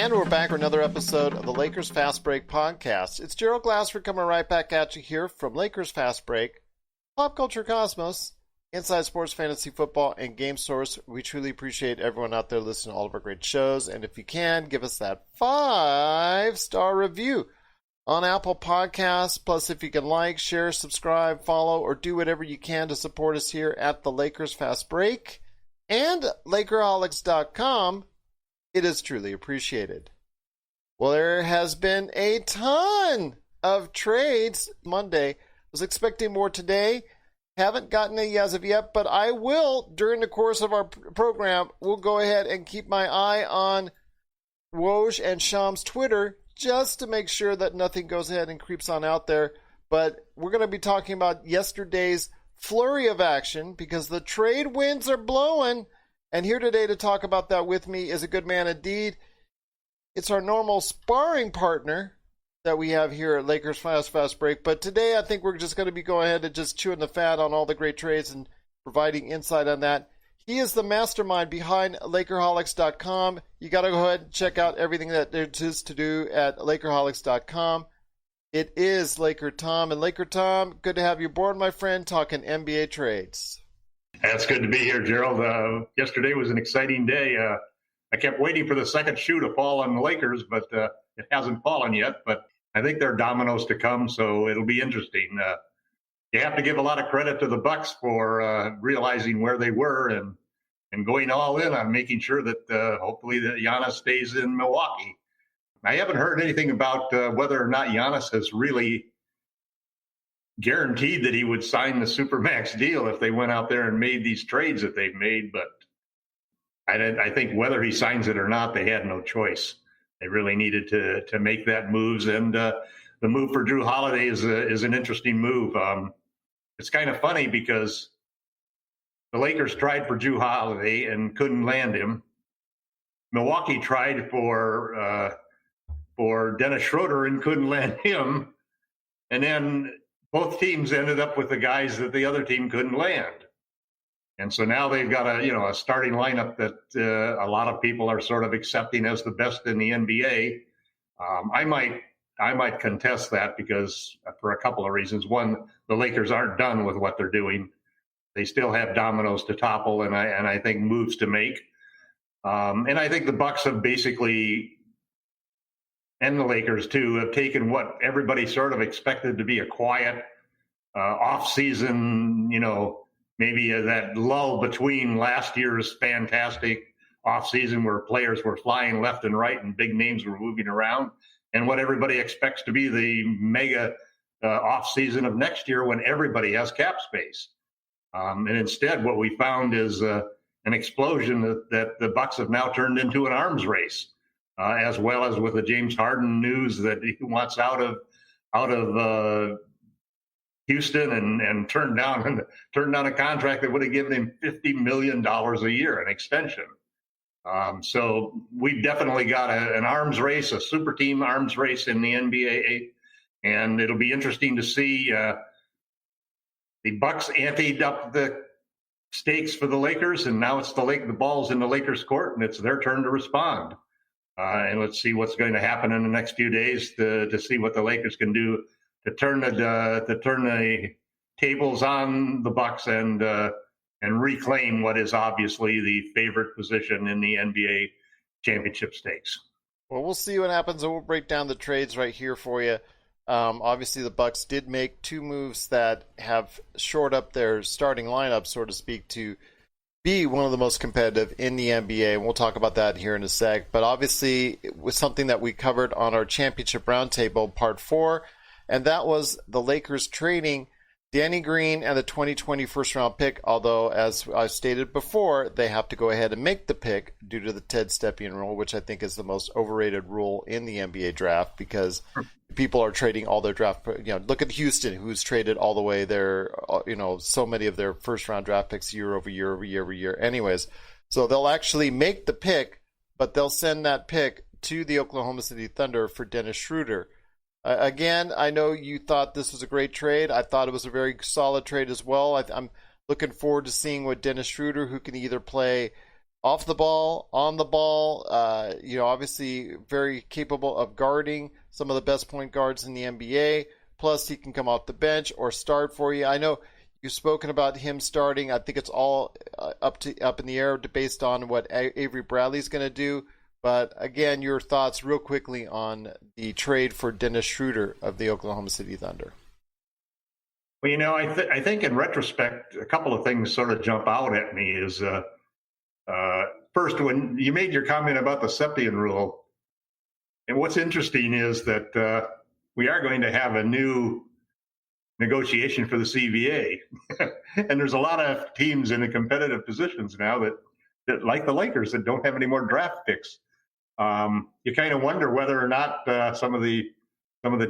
And we're back for another episode of the Lakers Fast Break podcast. It's Gerald Glassford coming right back at you here from Lakers Fast Break, Pop Culture Cosmos, Inside Sports Fantasy Football, and Game Source. We truly appreciate everyone out there listening to all of our great shows. And if you can, give us that 5-star review on Apple Podcasts. Plus, if you can like, share, subscribe, follow, or do whatever you can to support us here at the Lakers Fast Break and Lakerholics.com, it is truly appreciated. Well, there has been a ton of trades Monday. Was expecting more today. Haven't gotten any as of yet, but I will during the course of our program. We'll go ahead and keep my eye on Woj and Sham's Twitter just to make sure that nothing goes ahead and creeps on out there. But we're going to be talking about yesterday's flurry of action because the trade winds are blowing. And here today to talk about that with me is a good man indeed. It's our normal sparring partner that we have here at Lakers Fast Break. But today I think we're just going to be going ahead and just chewing the fat on all the great trades and providing insight on that. He is the mastermind behind Lakerholics.com. You got to go ahead and check out everything that there is to do at Lakerholics.com. It is LakerTom. And LakerTom, good to have you aboard, my friend, talking NBA trades. It's good to be here, Gerald. Yesterday was an exciting day. I kept waiting for the second shoe to fall on the Lakers, but it hasn't fallen yet. But I think there are dominoes to come, so it'll be interesting. You have to give a lot of credit to the Bucks for realizing where they were and going all in on making sure that hopefully that Giannis stays in Milwaukee. I haven't heard anything about whether or not Giannis has really guaranteed that he would sign the Supermax deal if they went out there and made these trades that they've made. But I think whether he signs it or not, they had no choice. They really needed to make that moves. And the move for Drew Holiday is an interesting move. It's kind of funny because the Lakers tried for Drew Holiday and couldn't land him. Milwaukee tried for Dennis Schroeder and couldn't land him. And then both teams ended up with the guys that the other team couldn't land. And so now they've got a starting lineup that a lot of people are sort of accepting as the best in the NBA. I might contest that because for a couple of reasons. One, the Lakers aren't done with what they're doing. They still have dominoes to topple and I think moves to make. And I think the Bucks have basically, and the Lakers too, have taken what everybody sort of expected to be a quiet off-season, maybe that lull between last year's fantastic off-season where players were flying left and right and big names were moving around, and what everybody expects to be the mega off-season of next year when everybody has cap space. And instead, what we found is an explosion that the Bucks have now turned into an arms race. As well as with the James Harden news that he wants out of Houston and turned down a contract that would have given him $50 million a year, an extension. So we've definitely got an arms race, a super team arms race in the NBA, and it'll be interesting to see the Bucks anteed up the stakes for the Lakers, and now it's the ball's in the Lakers' court, and it's their turn to respond. And let's see what's going to happen in the next few days to see what the Lakers can do to turn the tables on the Bucks and reclaim what is obviously the favorite position in the NBA championship stakes. Well, we'll see what happens, and we'll break down the trades right here for you. Obviously, the Bucks did make two moves that have shored up their starting lineup, so to speak, to be one of the most competitive in the NBA, and we'll talk about that here in a sec. But obviously, it was something that we covered on our Championship Roundtable Part 4, and that was the Lakers trading Danny Green and the 2020 first-round pick, although, as I stated before, they have to go ahead and make the pick due to the Ted Stepien rule, which I think is the most overrated rule in the NBA draft because people are trading all their draft. Look at Houston, who's traded all the way their, so many of their first-round draft picks year over year over year over year. Anyways, so they'll actually make the pick, but they'll send that pick to the Oklahoma City Thunder for Dennis Schroeder. Again, I know you thought this was a great trade. I thought it was a very solid trade as well. I'm looking forward to seeing what Dennis Schroeder, who can either play off the ball, on the ball. Obviously very capable of guarding some of the best point guards in the NBA. Plus, he can come off the bench or start for you. I know you've spoken about him starting. I think it's all up in the air based on what Avery Bradley's going to do. But again, your thoughts real quickly on the trade for Dennis Schroeder of the Oklahoma City Thunder. Well, I think in retrospect, a couple of things sort of jump out at me. Is first, when you made your comment about the Septian rule, and what's interesting is that we are going to have a new negotiation for the CBA, and there's a lot of teams in the competitive positions now that like the Lakers, that don't have any more draft picks. You kind of wonder whether or not some of the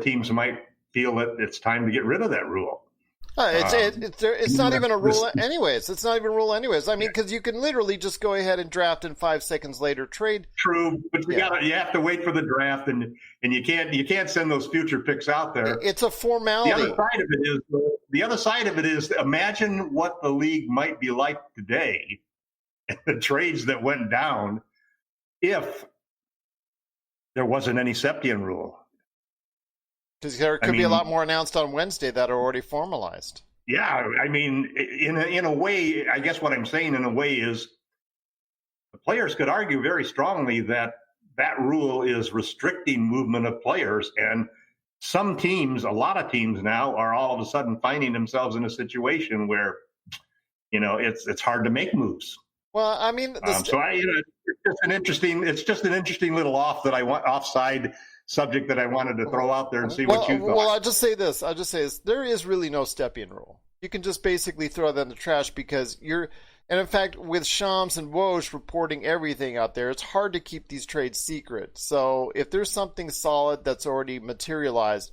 teams might feel that it's time to get rid of that rule. It's not even a rule anyways. It's not even a rule anyways. I mean, because you can literally just go ahead and draft and 5 seconds later trade. True, but you have to wait for the draft, and you can't send those future picks out there. It's a formality. The other side of it is imagine what the league might be like today, and the trades that went down if there wasn't any Septian rule. Because there could be a lot more announced on Wednesday that are already formalized. Yeah, I mean, in a way, I guess what I'm saying in a way is the players could argue very strongly that rule is restricting movement of players. And some teams, a lot of teams now, are all of a sudden finding themselves in a situation where, it's hard to make moves. Well, I mean, it's just an interesting little offside subject that I wanted to throw out there and see what you thought. Well, I'll just say this. There is really no Stepien rule. You can just basically throw that in the trash because and in fact, with Shams and Woj reporting everything out there, it's hard to keep these trades secret. So if there's something solid that's already materialized,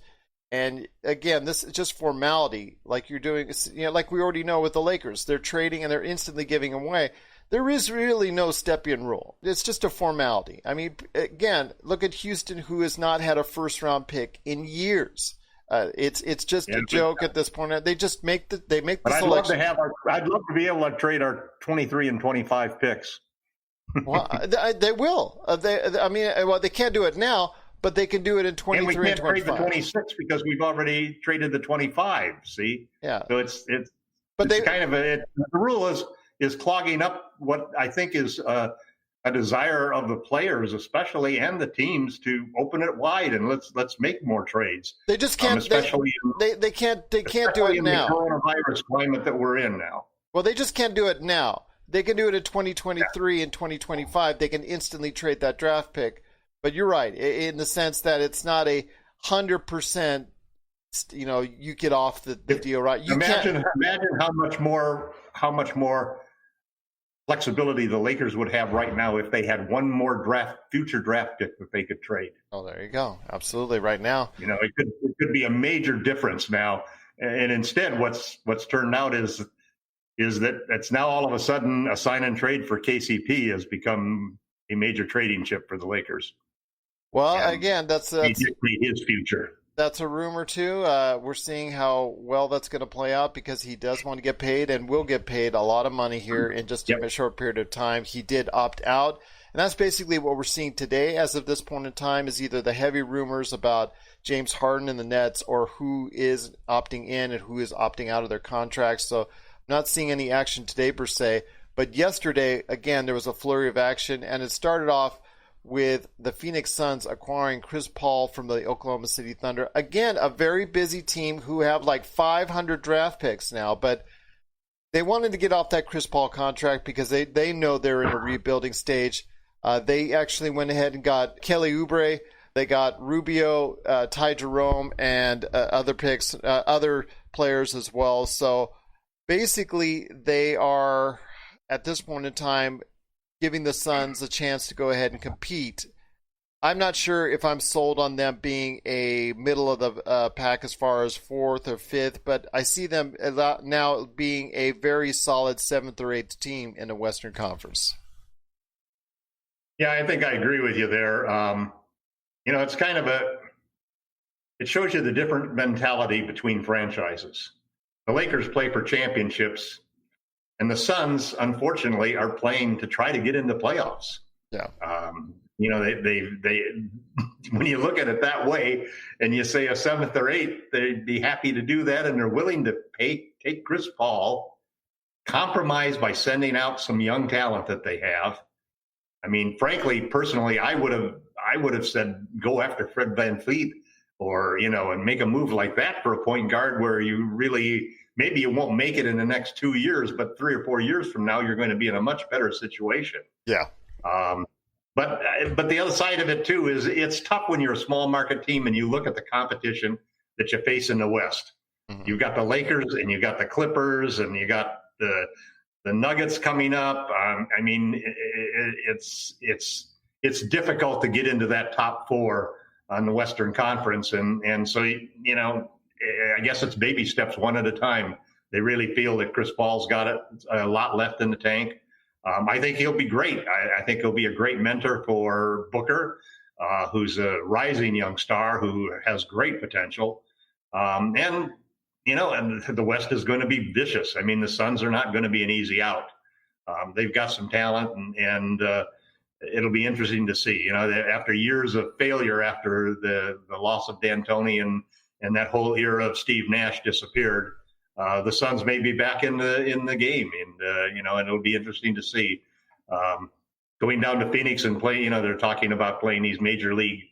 and again, this is just formality, like you're doing, like we already know with the Lakers, they're trading and they're instantly giving away. There is really no Stepien rule. It's just a formality. I mean, again, look at Houston, who has not had a first-round pick in years. It's just a joke at this point. They just make the selection. I'd love to be able to trade our 23 and 25 picks. Well, they will. They can't do it now, but they can do it in 23 and 25. And we can't trade the 26 because we've already traded the 25. See? Yeah. So the rule is clogging up what I think is a desire of the players, especially, and the teams, to open it wide and let's make more trades. They just can't. They can't do it now. The coronavirus climate that we're in now. Well, they just can't do it now. They can do it in 2023 and 2025. They can instantly trade that draft pick. But you're right in the sense that it's not 100%. You get off the deal, right? Imagine how much more flexibility the Lakers would have right now if they had one more future draft pick that they could trade. Oh, there you go. Absolutely. Right now, it could be a major difference now. And instead, what's turned out is that it's now all of a sudden a sign and trade for KCP has become a major trading chip for the Lakers. Well, again, that's his future. That's a rumor too. We're seeing how well that's going to play out because he does want to get paid and will get paid a lot of money here in just a short period of time. He did opt out, and that's basically what we're seeing today. As of this point in time, is either the heavy rumors about James Harden and the Nets, or who is opting in and who is opting out of their contracts. So I'm not seeing any action today per se, but yesterday again there was a flurry of action, and it started off with the Phoenix Suns acquiring Chris Paul from the Oklahoma City Thunder. Again, a very busy team who have like 500 draft picks now, but they wanted to get off that Chris Paul contract because they know they're in a rebuilding stage. They actually went ahead and got Kelly Oubre. They got Rubio, Ty Jerome, and other picks, other players as well. So basically they are, at this point in time, giving the Suns a chance to go ahead and compete. I'm not sure if I'm sold on them being a middle of the pack as far as 4th or 5th, but I see them now being a very solid 7th or 8th team in the Western Conference. Yeah, I think I agree with you there. It's kind of it shows you the different mentality between franchises. The Lakers play for championships. And the Suns, unfortunately, are playing to try to get into playoffs. Yeah. They when you look at it that way and you say a 7th or 8th, they'd be happy to do that. And they're willing to take Chris Paul, compromise by sending out some young talent that they have. I mean, frankly, personally, I would have said, go after Fred VanVleet or, and make a move like that for a point guard where you really, maybe you won't make it in the next 2 years, but 3 or 4 years from now, you're going to be in a much better situation. Yeah. But the other side of it, too, is it's tough when you're a small market team and you look at the competition that you face in the West. Mm-hmm. You've got the Lakers and you've got the Clippers and you got the Nuggets coming up. I mean, it's difficult to get into that top 4 on the Western Conference. And so, I guess it's baby steps one at a time. They really feel that Chris Paul's got a lot left in the tank. I think he'll be great. I think he'll be a great mentor for Booker, who's a rising young star who has great potential. And the West is going to be vicious. I mean, the Suns are not going to be an easy out. They've got some talent, and it'll be interesting to see. After years of failure, after the loss of D'Antoni and that whole era of Steve Nash disappeared, the Suns may be back in the game, and it'll be interesting to see. Going down to Phoenix and play, they're talking about playing these major league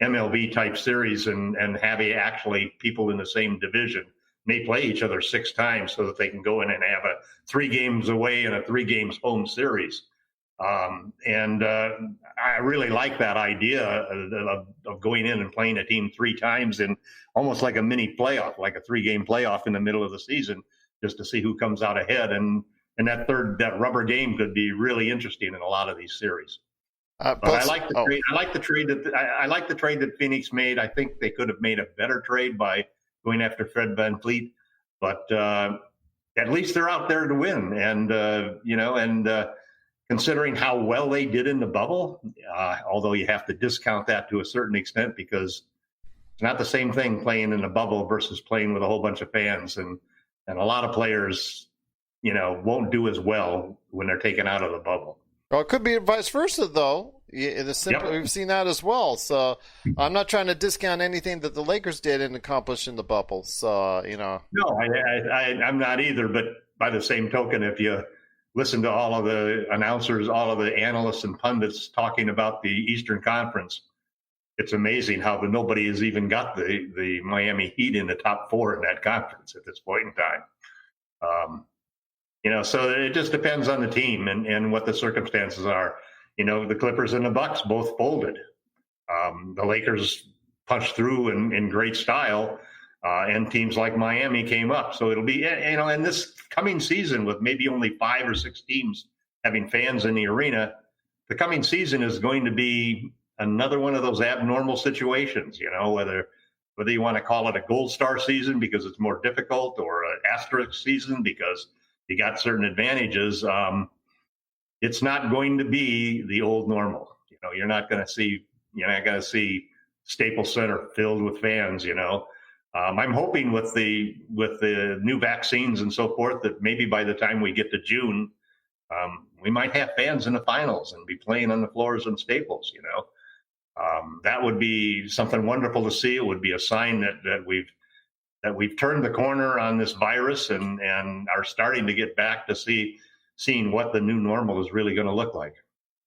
MLB type series and having actually people in the same division may play each other 6 times so that they can go in and have a 3 games away and a 3 games home series. I really like that idea of going in and playing a team 3 times in almost like a mini playoff, like a 3-game playoff in the middle of the season, just to see who comes out ahead. And that rubber game could be really interesting in a lot of these series. But I like the trade. I like the trade that Phoenix made. I think they could have made a better trade by going after Fred VanVleet, but at least they're out there to win. And considering how well they did in the bubble, although you have to discount that to a certain extent because it's not the same thing playing in the bubble versus playing with a whole bunch of fans, and a lot of players, won't do as well when they're taken out of the bubble. Well, it could be vice versa, though. We've seen that as well. So I'm not trying to discount anything that the Lakers did and accomplished in the bubble. So, No, I'm not either. But by the same token, if you listen to all of the announcers, all of the analysts and pundits talking about the Eastern Conference, it's amazing how nobody has even got the Miami Heat in the top 4 in that conference at this point in time. So it just depends on the team and what the circumstances are. The Clippers and the Bucks both folded. The Lakers punched through in great style, and teams like Miami came up. So it'll be, in this coming season with maybe only 5 or 6 teams having fans in the arena, the coming season is going to be another one of those abnormal situations, whether you want to call it a gold star season because it's more difficult or an asterisk season because you got certain advantages. It's not going to be the old normal. You're not going to see Staples Center filled with fans. I'm hoping with the new vaccines and so forth that maybe by the time we get to June, we might have fans in the finals and be playing on the floors in Staples. That would be something wonderful to see. It would be a sign that we've turned the corner on this virus and are starting to get back to seeing what the new normal is really going to look like.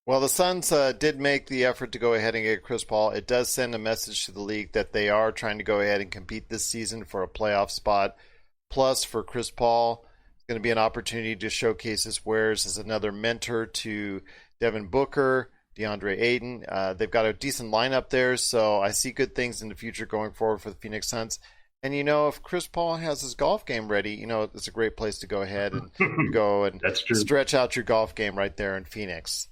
Well, the Suns did make the effort to go ahead and get Chris Paul. It does send a message to the league that they are trying to go ahead and compete this season for a playoff spot. Plus, for Chris Paul, it's going to be an opportunity to showcase his wares as another mentor to Devin Booker, DeAndre Ayton. They've got a decent lineup there, so I see good things in the future going forward for the Phoenix Suns. And, if Chris Paul has his golf game ready, it's a great place to go ahead and go and stretch out your golf game right there in Phoenix.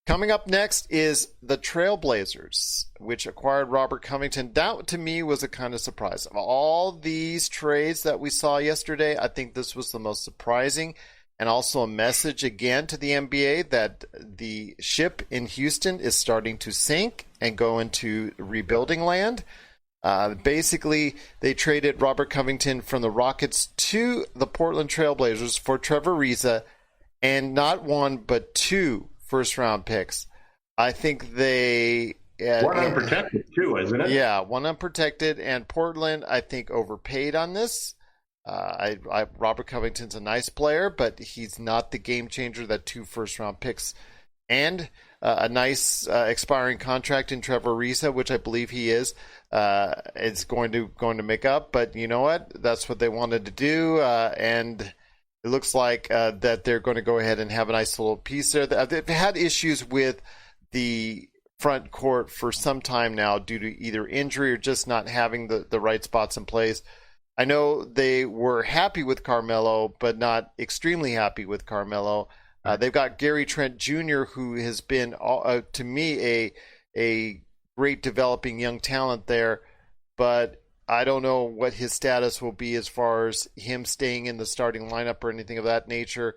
Coming up next is the Trailblazers, which acquired Robert Covington. That, to me, was a kind of surprise. Of all these trades that we saw yesterday, I think this was the most surprising, and also a message again to the NBA that the ship in Houston is starting to sink and go into rebuilding land. Basically, they traded Robert Covington from the Rockets to the Portland Trailblazers for Trevor Ariza, and not one but two first-round picks. I think they one unprotected too, isn't it? Yeah, one unprotected, and Portland I think overpaid on this. Robert Covington's a nice player, but he's not the game changer that two first-round picks and a nice expiring contract in Trevor Ariza, which I believe he is. It's going to make up, but you know what? That's what they wanted to do, and it looks like that they're going to go ahead and have a nice little piece there. They've had issues with the front court for some time now due to either injury or just not having the right spots in place. I know they were happy with Carmelo, but not extremely happy with Carmelo. They've got Gary Trent Jr., who has been, to me, a great developing young talent there, but I don't know what his status will be as far as him staying in the starting lineup or anything of that nature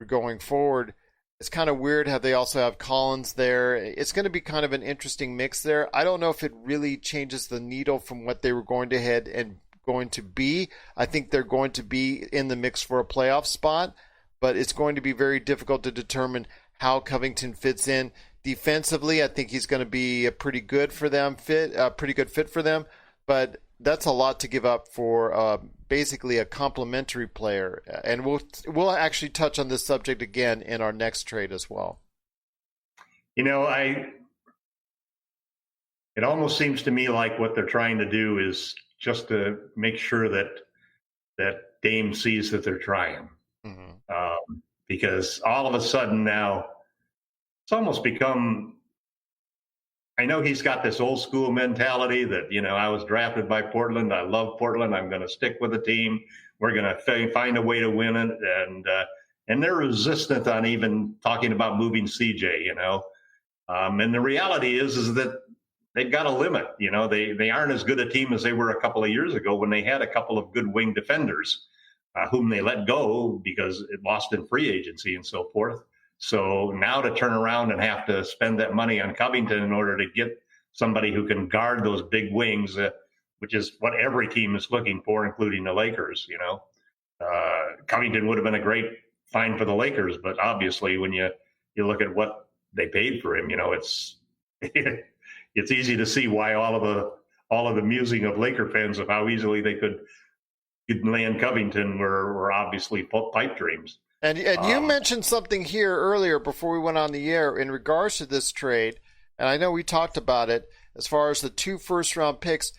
going forward. It's kind of weird how they also have Collins there. It's going to be kind of an interesting mix there. I don't know if it really changes the needle from what they were going to be. I think they're going to be in the mix for a playoff spot, but it's going to be very difficult to determine how Covington fits in. Defensively, I think he's going to be a pretty good fit for them, but that's a lot to give up for basically a complementary player. And we'll actually touch on this subject again in our next trade as well. You know, it almost seems to me like what they're trying to do is just to make sure that Dame sees that they're trying. Because all of a sudden now it's almost become, I know he's got this old school mentality that, you know, I was drafted by Portland. I love Portland. I'm going to stick with the team. We're going to find a way to win it. And they're resistant on even talking about moving CJ, you know. And the reality is that they've got a limit. You know, they aren't as good a team as they were a couple of years ago when they had a couple of good wing defenders whom they let go because it lost in free agency and so forth. So now to turn around and have to spend that money on Covington in order to get somebody who can guard those big wings, which is what every team is looking for, including the Lakers, you know. Covington would have been a great find for the Lakers, but obviously when you look at what they paid for him, you know, it's it's easy to see why all of the musing of Laker fans of how easily they could land Covington were obviously pipe dreams. And you mentioned something here earlier before we went on the air in regards to this trade, and I know we talked about it as far as the two first-round picks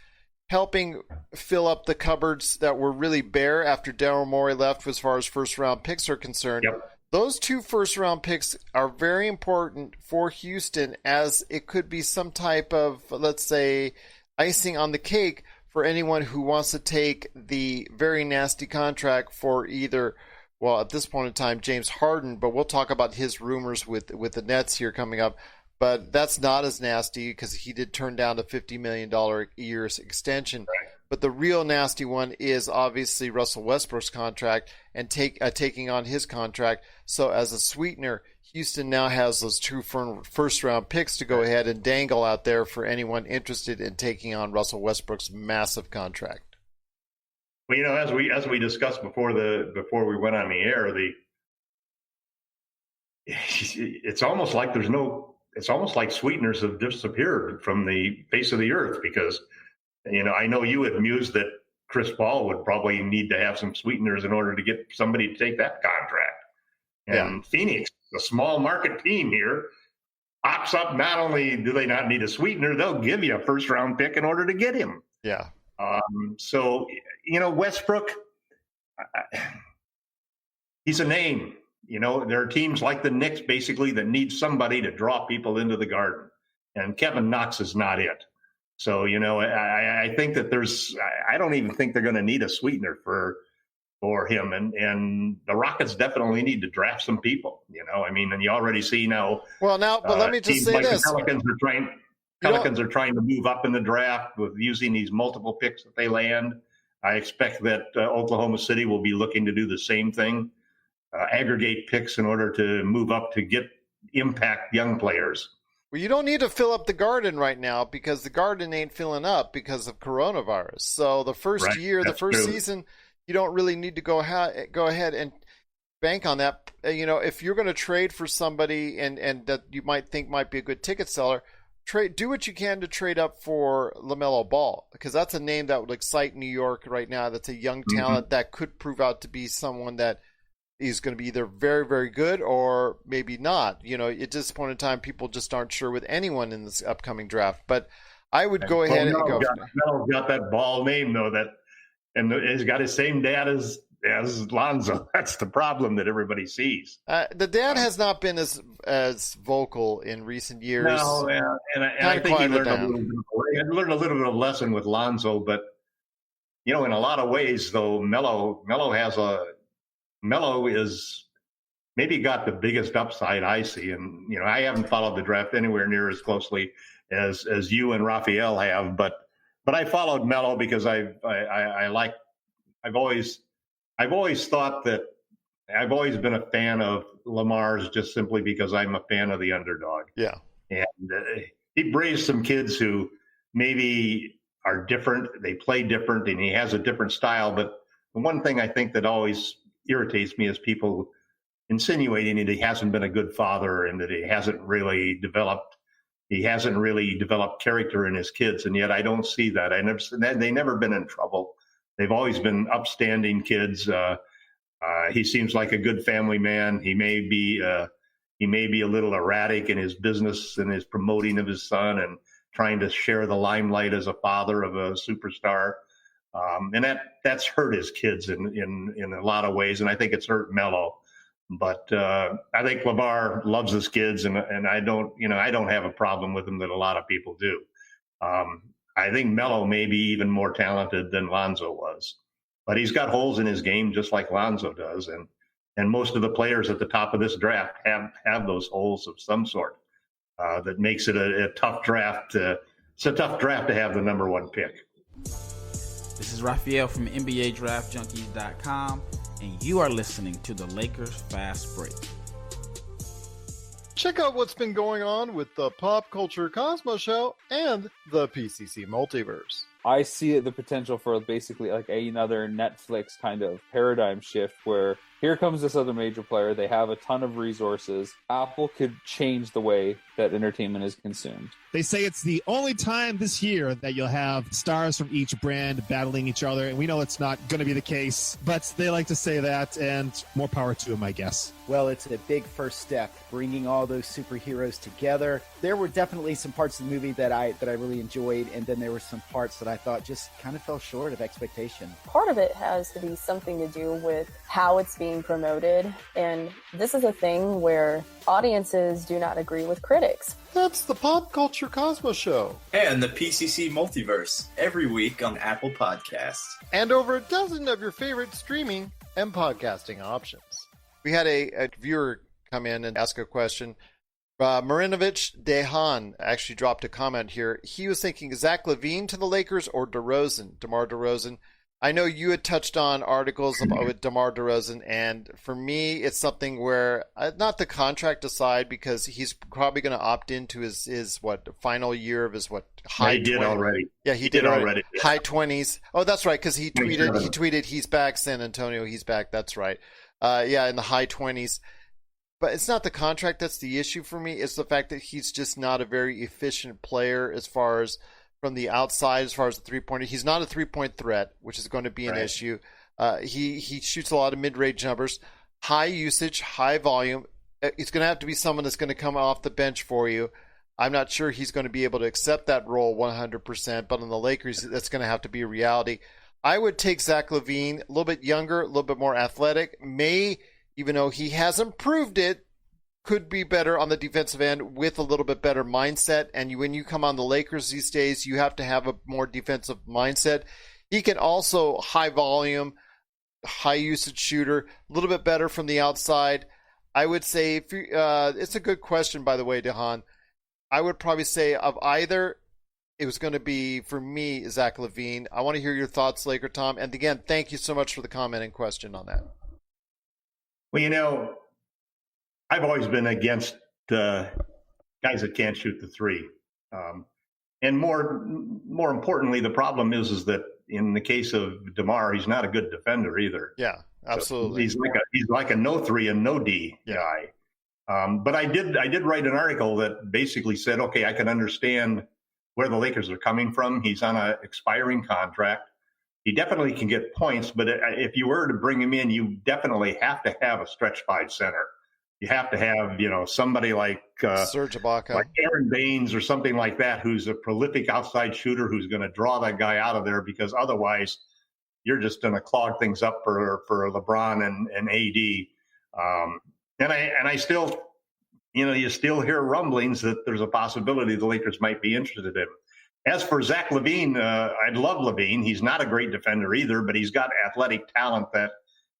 helping fill up the cupboards that were really bare after Daryl Morey left as far as first-round picks are concerned. Yep. Those two first-round picks are very important for Houston as it could be some type of, let's say, icing on the cake for anyone who wants to take the very nasty contract for either, well, at this point in time, James Harden, but we'll talk about his rumors with the Nets here coming up. But that's not as nasty because he did turn down a $50 million a year extension. Right. But the real nasty one is obviously Russell Westbrook's contract and taking on his contract. So as a sweetener, Houston now has those two first-round picks to go ahead and dangle out there for anyone interested in taking on Russell Westbrook's massive contract. Well, you know, as we discussed before we went on the air, it's almost like sweeteners have disappeared from the face of the earth because, you know, I know you had mused that Chris Paul would probably need to have some sweeteners in order to get somebody to take that contract. And Phoenix, a small market team here, pops up. Not only do they not need a sweetener, they'll give you a first-round pick in order to get him. Yeah. So, you know, Westbrook, he's a name. You know, there are teams like the Knicks, basically, that need somebody to draw people into the Garden. And Kevin Knox is not it. So, you know, I think that I don't even think they're going to need a sweetener for him. And the Rockets definitely need to draft some people, you know. I mean, and you already see now. Well, now, but let me just say this. The Pelicans are trying to move up in the draft with using these multiple picks that they land. I expect that Oklahoma City will be looking to do the same thing, aggregate picks in order to move up to get impact young players. Well, you don't need to fill up the Garden right now because the Garden ain't filling up because of coronavirus. So the first season, you don't really need to go ahead and bank on that. If you're going to trade for somebody and that you might think might be a good ticket seller, do what you can to trade up for LaMelo Ball, because that's a name that would excite New York right now. That's a young talent that could prove out to be someone that is going to be either very, very good or maybe not. At this point in time, people just aren't sure with anyone in this upcoming draft. But I would go ahead and go. Melo's got that Ball name though, and he's got his same dad as Lonzo. That's the problem that everybody sees. The dad has not been as vocal in recent years. No, and I think he learned a little bit of lesson with Lonzo. But in a lot of ways, though, Melo is maybe got the biggest upside I see. And I haven't followed the draft anywhere near as closely as you and Raphael have, but I followed Melo because I've always thought that I've always been a fan of Lamar's just simply because I'm a fan of the underdog. Yeah. And he raised some kids who maybe are different. They play different and he has a different style. But the one thing I think that always irritates me is people insinuating that he hasn't been a good father and that he hasn't really developed character in his kids. And yet I don't see that. They never been in trouble. They've always been upstanding kids. He seems like a good family man. He may be a little erratic in his business and his promoting of his son and trying to share the limelight as a father of a superstar. And that's hurt his kids in a lot of ways. And I think it's hurt Melo. But I think Lamar loves his kids, and I don't have a problem with him that a lot of people do. I think Melo may be even more talented than Lonzo was, but he's got holes in his game just like Lonzo does, and most of the players at the top of this draft have those holes of some sort. That makes it a tough draft. It's a tough draft to have the number one pick. This is Raphael from NBA Draft Junkies.com, and you are listening to the Lakers Fast Break. Check out what's been going on with the Pop Culture Cosmos Show and the PCC Multiverse. I see the potential for basically like another Netflix kind of paradigm shift where here comes this other major player. They have a ton of resources. Apple could change the way that entertainment is consumed. They say it's the only time this year that you'll have stars from each brand battling each other, and we know it's not going to be the case, but they like to say that, and more power to them, I guess. Well, it's a big first step, bringing all those superheroes together. There were definitely some parts of the movie that I really enjoyed, and then there were some parts that I thought just kind of fell short of expectation. Part of it has to be something to do with how it's being promoted, and this is a thing where audiences do not agree with critics. That's the Pop Culture Cosmos Show. And the PCC Multiverse, every week on Apple Podcasts. And over a dozen of your favorite streaming and podcasting options. We had a viewer come in and ask a question. Marinovich Dehan actually dropped a comment here. He was thinking Zach LaVine to the Lakers or DeMar DeRozan. I know you had touched on articles with DeMar DeRozan, and for me, it's something where, not the contract aside, because he's probably going to opt into his final year of his high 20s. He did already. Yeah, he did already. Yeah. High 20s. Oh, that's right, because he tweeted he's back, San Antonio, he's back. That's right. In the high 20s. But it's not the contract that's the issue for me. It's the fact that he's just not a very efficient player as far as from the outside, as far as the three-pointer. He's not a three-point threat, which is going to be an issue. He shoots a lot of mid-range numbers, high usage, high volume. He's going to have to be someone that's going to come off the bench for you. I'm not sure he's going to be able to accept that role 100%, but on the Lakers, that's going to have to be a reality. I would take Zach LaVine, a little bit younger, a little bit more athletic, even though he hasn't proved it, could be better on the defensive end with a little bit better mindset. And when you come on the Lakers these days, you have to have a more defensive mindset. He can also high volume, high usage shooter, a little bit better from the outside. I would say, it's a good question, by the way, Dehan. I would probably say of either, it was going to be, for me, Zach LaVine. I want to hear your thoughts, LakerTom. And again, thank you so much for the comment and question on that. Well, I've always been against guys that can't shoot the three. And more importantly, the problem is that in the case of DeMar, he's not a good defender either. Yeah. absolutely. So he's like a no 3 and no D guy. But I did write an article that basically said, okay, I can understand where the Lakers are coming from. He's on an expiring contract. He definitely can get points, but if you were to bring him in, you definitely have to have a stretch five center. You have to have, somebody like Serge Ibaka, like Aaron Baines or something like that, who's a prolific outside shooter, who's going to draw that guy out of there, because otherwise you're just going to clog things up for LeBron and AD. And I still, you still hear rumblings that there's a possibility the Lakers might be interested in him. As for Zach LaVine, I love LaVine. He's not a great defender either, but he's got athletic talent that,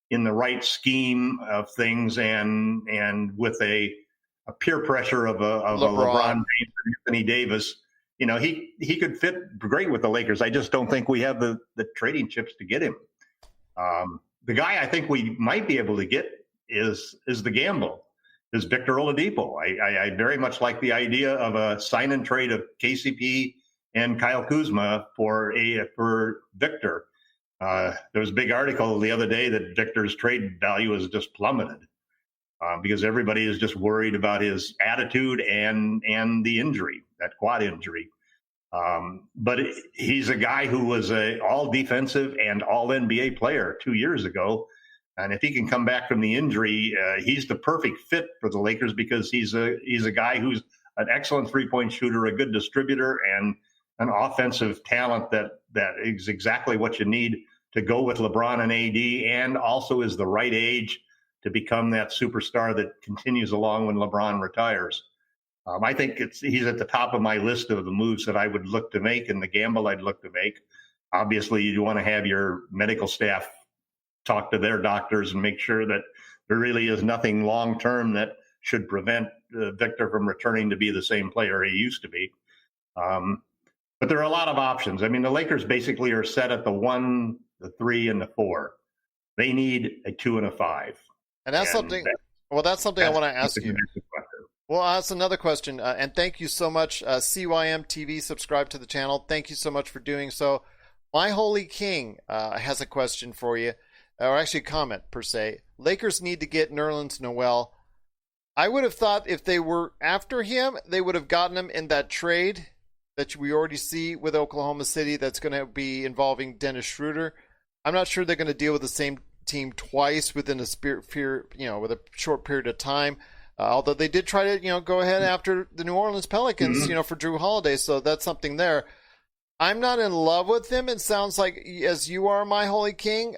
in the right scheme of things, and with a peer pressure of a LeBron James and Anthony Davis, he could fit great with the Lakers. I just don't think we have the trading chips to get him. The guy I think we might be able to get is the gamble, is Victor Oladipo. I very much like the idea of a sign and trade of KCP and Kyle Kuzma for Victor. There was a big article the other day that Victor's trade value has just plummeted because everybody is just worried about his attitude and the injury, that quad injury. But he's a guy who was a all defensive and all NBA player 2 years ago. And if he can come back from the injury, he's the perfect fit for the Lakers, because he's a guy who's an excellent 3-point shooter, a good distributor, and an offensive talent that is exactly what you need to go with LeBron and AD, and also is the right age to become that superstar that continues along when LeBron retires. I think he's at the top of my list of the moves that I would look to make and the gamble I'd look to make. Obviously, you want to have your medical staff talk to their doctors and make sure that there really is nothing long-term that should prevent Victor from returning to be the same player he used to be. But there are a lot of options. I mean, the Lakers basically are set at the 1, the 3, and the 4. They need a 2 and a 5. And that's something. That's something I want to ask you. Well, that's another question. And thank you so much, CYM TV. Subscribe to the channel. Thank you so much for doing so. My Holy King has a question for you, or actually a comment per se. Lakers need to get Nerlens Noel. I would have thought if they were after him, they would have gotten him in that trade that we already see with Oklahoma City that's going to be involving Dennis Schroeder. I'm not sure they're going to deal with the same team twice within with a short period of time. Although they did try to, go ahead after the New Orleans Pelicans, for Drew Holiday. So that's something there. I'm not in love with him. It sounds like, as you are, my Holy King.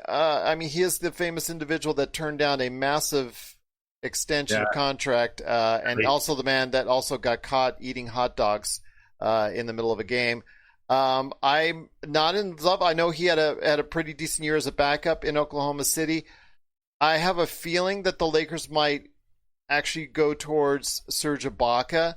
He is the famous individual that turned down a massive extension contract, and also the man that also got caught eating hot dogs in the middle of a game. I'm not in love. I know he had a pretty decent year as a backup in Oklahoma City. I have a feeling that the Lakers might actually go towards Serge Ibaka,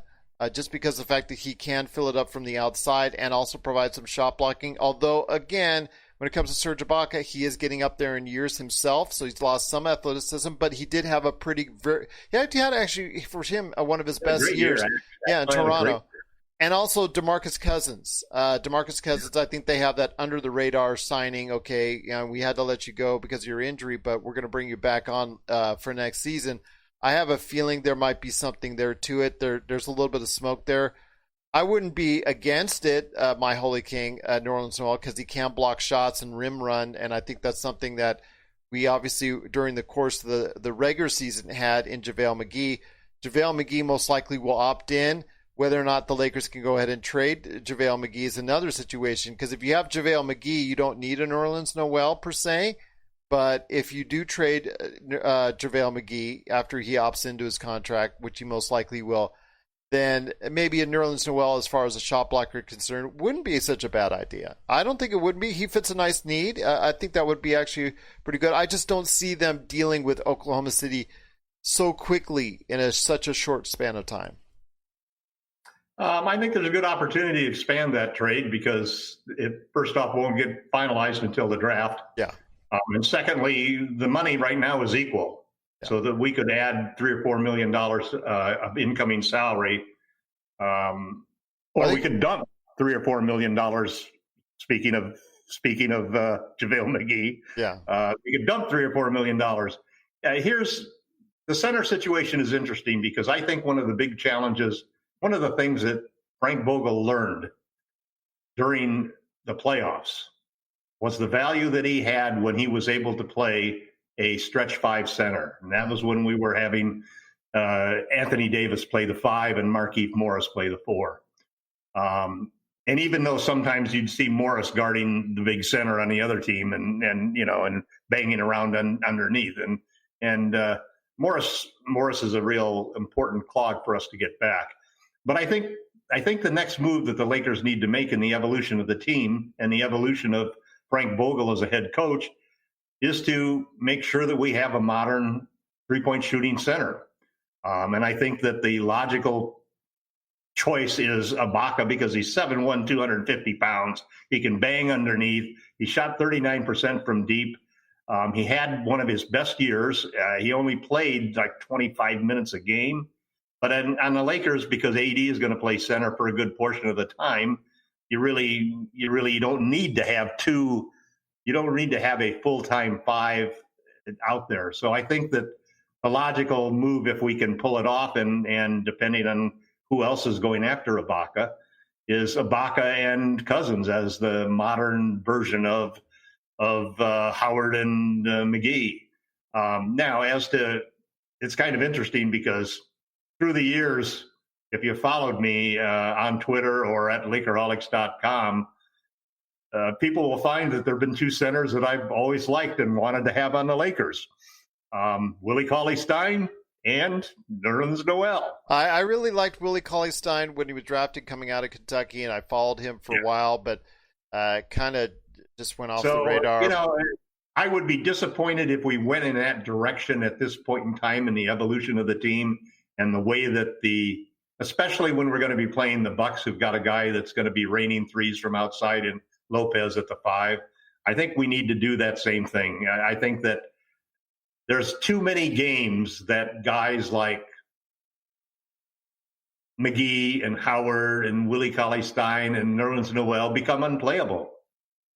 just because of the fact that he can fill it up from the outside and also provide some shot blocking. Although, again, when it comes to Serge Ibaka, he is getting up there in years himself, so he's lost some athleticism, but he did have he had actually, for him, one of his best years. In Toronto. And also DeMarcus Cousins. I think they have that under the radar signing. Okay, we had to let you go because of your injury, but we're going to bring you back on for next season. I have a feeling there might be something there to it. There's a little bit of smoke there. I wouldn't be against it, my Holy King, Nerlens Noel, because he can block shots and rim run, and I think that's something that we obviously, during the course of the regular season, had in JaVale McGee. JaVale McGee most likely will opt in. Whether or not the Lakers can go ahead and trade JaVale McGee is another situation, because if you have JaVale McGee, you don't need a Nerlens Noel per se. But if you do trade JaVale McGee after he opts into his contract, which he most likely will, then maybe a Nerlens Noel, as far as a shot blocker is concerned, wouldn't be such a bad idea. I don't think it would be. He fits a nice need. I think that would be actually pretty good. I just don't see them dealing with Oklahoma City so quickly in such a short span of time. I think there's a good opportunity to expand that trade, because it, first off, won't get finalized until the draft. Yeah. And secondly, the money right now is equal, so that we could add $3 or $4 million of incoming salary, or we could dump $3 or $4 million. Speaking of speaking of JaVale McGee. Yeah. We could dump $3 or $4 million. Here's the center situation is interesting because I think one of the big challenges, one of the things that Frank Vogel learned during the playoffs was the value that he had when he was able to play a stretch 5 center. And that was when we were having Anthony Davis play the 5 and Markieff Morris play the 4. And even though sometimes you'd see Morris guarding the big center on the other team and banging around underneath. And Morris is a real important clog for us to get back. But I think the next move that the Lakers need to make in the evolution of the team and the evolution of Frank Vogel as a head coach is to make sure that we have a modern three-point shooting center. And I think that the logical choice is Ibaka because he's 7'1", 250 pounds. He can bang underneath. He shot 39% from deep. He had one of his best years. He only played like 25 minutes a game. But on the Lakers, because AD is going to play center for a good portion of the time, you really don't need to have two. You don't need to have a full-time 5 out there. So I think that the logical move, if we can pull it off, and depending on who else is going after Ibaka, is Ibaka and Cousins as the modern version of Howard and McGee. Now, it's kind of interesting because through the years, if you followed me on Twitter or at LakerHolics.com, people will find that there have been 2 centers that I've always liked and wanted to have on the Lakers. Willie Cauley-Stein and Nerlens Noel. I really liked Willie Cauley-Stein when he was drafted coming out of Kentucky, and I followed him for a while, but kind of just went off the radar. I would be disappointed if we went in that direction at this point in time in the evolution of the team and the way that especially when we're going to be playing the Bucks, who've got a guy that's going to be raining threes from outside and Lopez at the 5. I think we need to do that same thing. I think that there's too many games that guys like McGee and Howard and Willie Cauley-Stein and Nerlens Noel become unplayable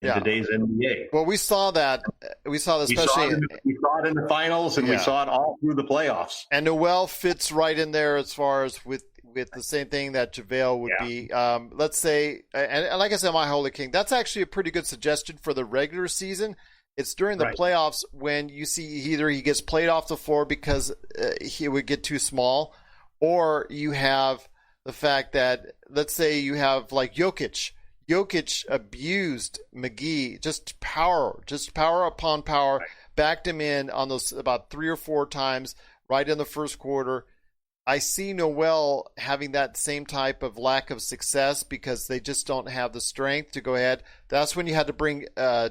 in today's NBA. Well, we saw that. We saw it in the finals, and we saw it all through the playoffs. And Noel fits right in there as far as with the same thing that JaVale would be. Let's say, and like I said, my Holy King, that's actually a pretty good suggestion for the regular season. It's during the playoffs when you see either he gets played off the floor because he would get too small, or you have the fact that, let's say you have like Jokic. Jokic abused McGee, just power upon power, backed him in on those about 3 or 4 times right in the first quarter. I see Noel having that same type of lack of success because they just don't have the strength to go ahead. That's when you had to bring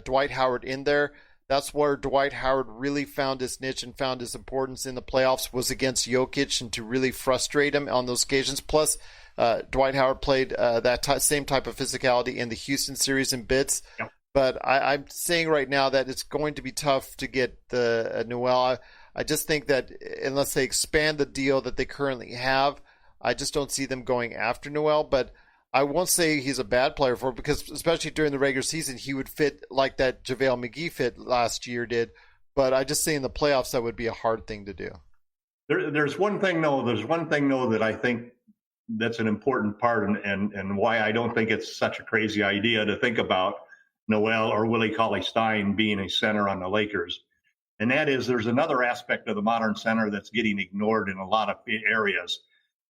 Dwight Howard in there. That's where Dwight Howard really found his niche and found his importance in the playoffs, was against Jokic, and to really frustrate him on those occasions. Plus, Dwight Howard played same type of physicality in the Houston series in bits. Yep. But I'm saying right now that it's going to be tough to get the Noel. I just think that unless they expand the deal that they currently have, I just don't see them going after Noel. But I won't say he's a bad player for it, because especially during the regular season, he would fit like that JaVale McGee fit last year did. But I just say in the playoffs, that would be a hard thing to do. There's one thing, though. That I think that's an important part, and why I don't think it's such a crazy idea to think about Noel or Willie Cauley-Stein being a center on the Lakers. And that is, there's another aspect of the modern center that's getting ignored in a lot of areas.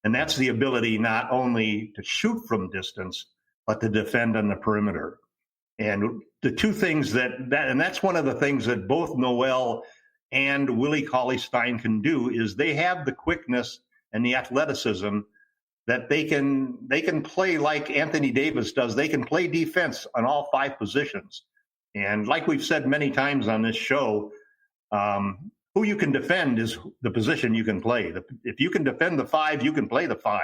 And that's the ability not only to shoot from distance, but to defend on the perimeter. And the two things and that's one of the things that both Noel and Willie Cauley-Stein can do, is they have the quickness and the athleticism that they can play like Anthony Davis does. They can play defense on all 5 positions. And like we've said many times on this show, who you can defend is the position you can play. If you can defend the 5, you can play the 5.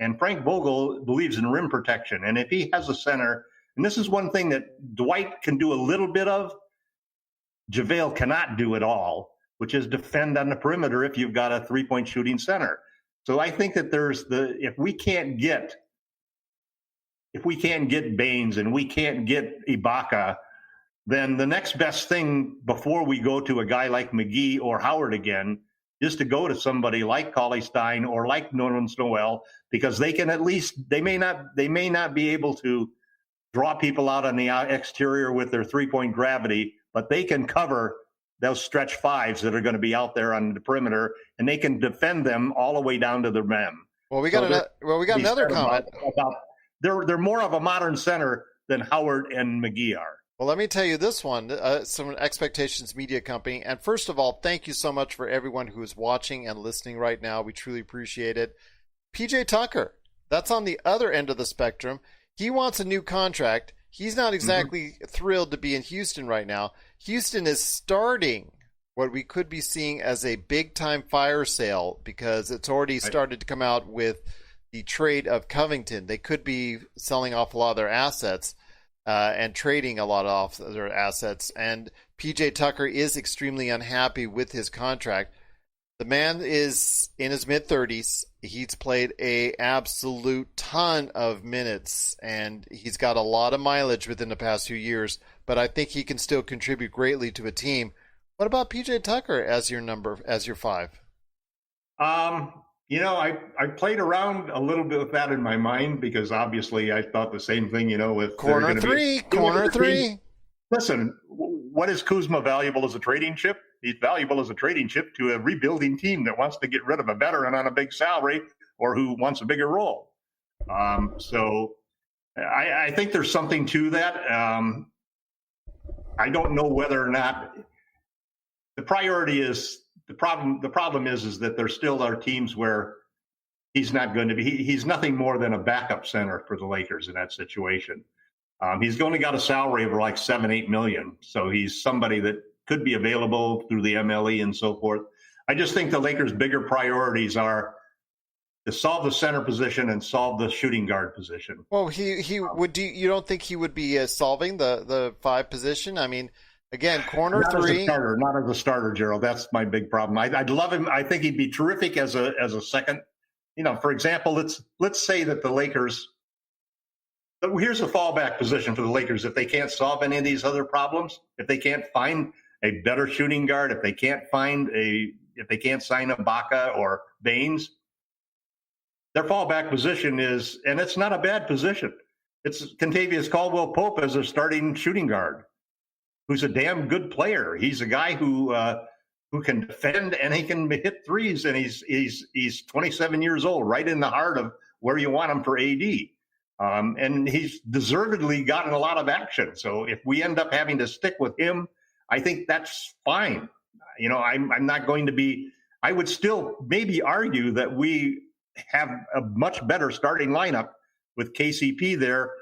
And Frank Vogel believes in rim protection. And if he has a center, and this is one thing that Dwight can do a little bit of, JaVale cannot do it all, which is defend on the perimeter if you've got a 3-point shooting center. So I think that if we can't get Baines and we can't get Ibaka then the next best thing before we go to a guy like McGee or Howard again is to go to somebody like Cauley Stein or like Nerlens Noel, because they can at least, they may not be able to draw people out on the exterior with their three-point gravity, but they can cover those stretch fives that are going to be out there on the perimeter, and they can defend them all the way down to the rim. Well, we got another comment. They're more of a modern center than Howard and McGee are. Well, let me tell you this one, some Expectations Media Company. And first of all, thank you so much for everyone who is watching and listening right now. We truly appreciate it. PJ Tucker, that's on the other end of the spectrum. He wants a new contract. He's not exactly thrilled to be in Houston right now. Houston is starting what we could be seeing as a big-time fire sale, because it's already started to come out with the trade of Covington. They could be selling off a lot of their assets and trading a lot off their assets. And PJ Tucker is extremely unhappy with his contract. The man is in his mid-30s. He's played a absolute ton of minutes, and he's got a lot of mileage within the past few years, but I think he can still contribute greatly to a team. What about PJ Tucker as your 5? I played around a little bit with that in my mind, because obviously I thought the same thing, with corner three. Listen, what is Kuzma valuable as a trading chip? He's valuable as a trading chip to a rebuilding team that wants to get rid of a veteran on a big salary or who wants a bigger role. So I think there's something to that. I don't know whether or not the priority is the problem. The problem is that there still are teams where he's not going to be. He's nothing more than a backup center for the Lakers in that situation. He's only got a salary of like $7-8 million, so he's somebody that could be available through the MLE and so forth. I just think the Lakers' bigger priorities are to solve the center position and solve the shooting guard position. Well, he would. You don't think he would be solving the 5 position? I mean, again, corner not three. Not as a starter, Gerald. That's my big problem. I'd love him. I think he'd be terrific as a second. For example, let's say that the Lakers. Here's a fallback position for the Lakers if they can't solve any of these other problems. If they can't find a better shooting guard, if they can't sign Ibaka or Baines, their fallback position is, and it's not a bad position. It's Kentavious Caldwell-Pope as a starting shooting guard, who's a damn good player. He's a guy who can defend and he can hit threes, and he's 27 years old, right in the heart of where you want him for AD. And he's deservedly gotten a lot of action. So if we end up having to stick with him, I think that's fine. I'm not going to be. I would still maybe argue that we have a much better starting lineup with KCP there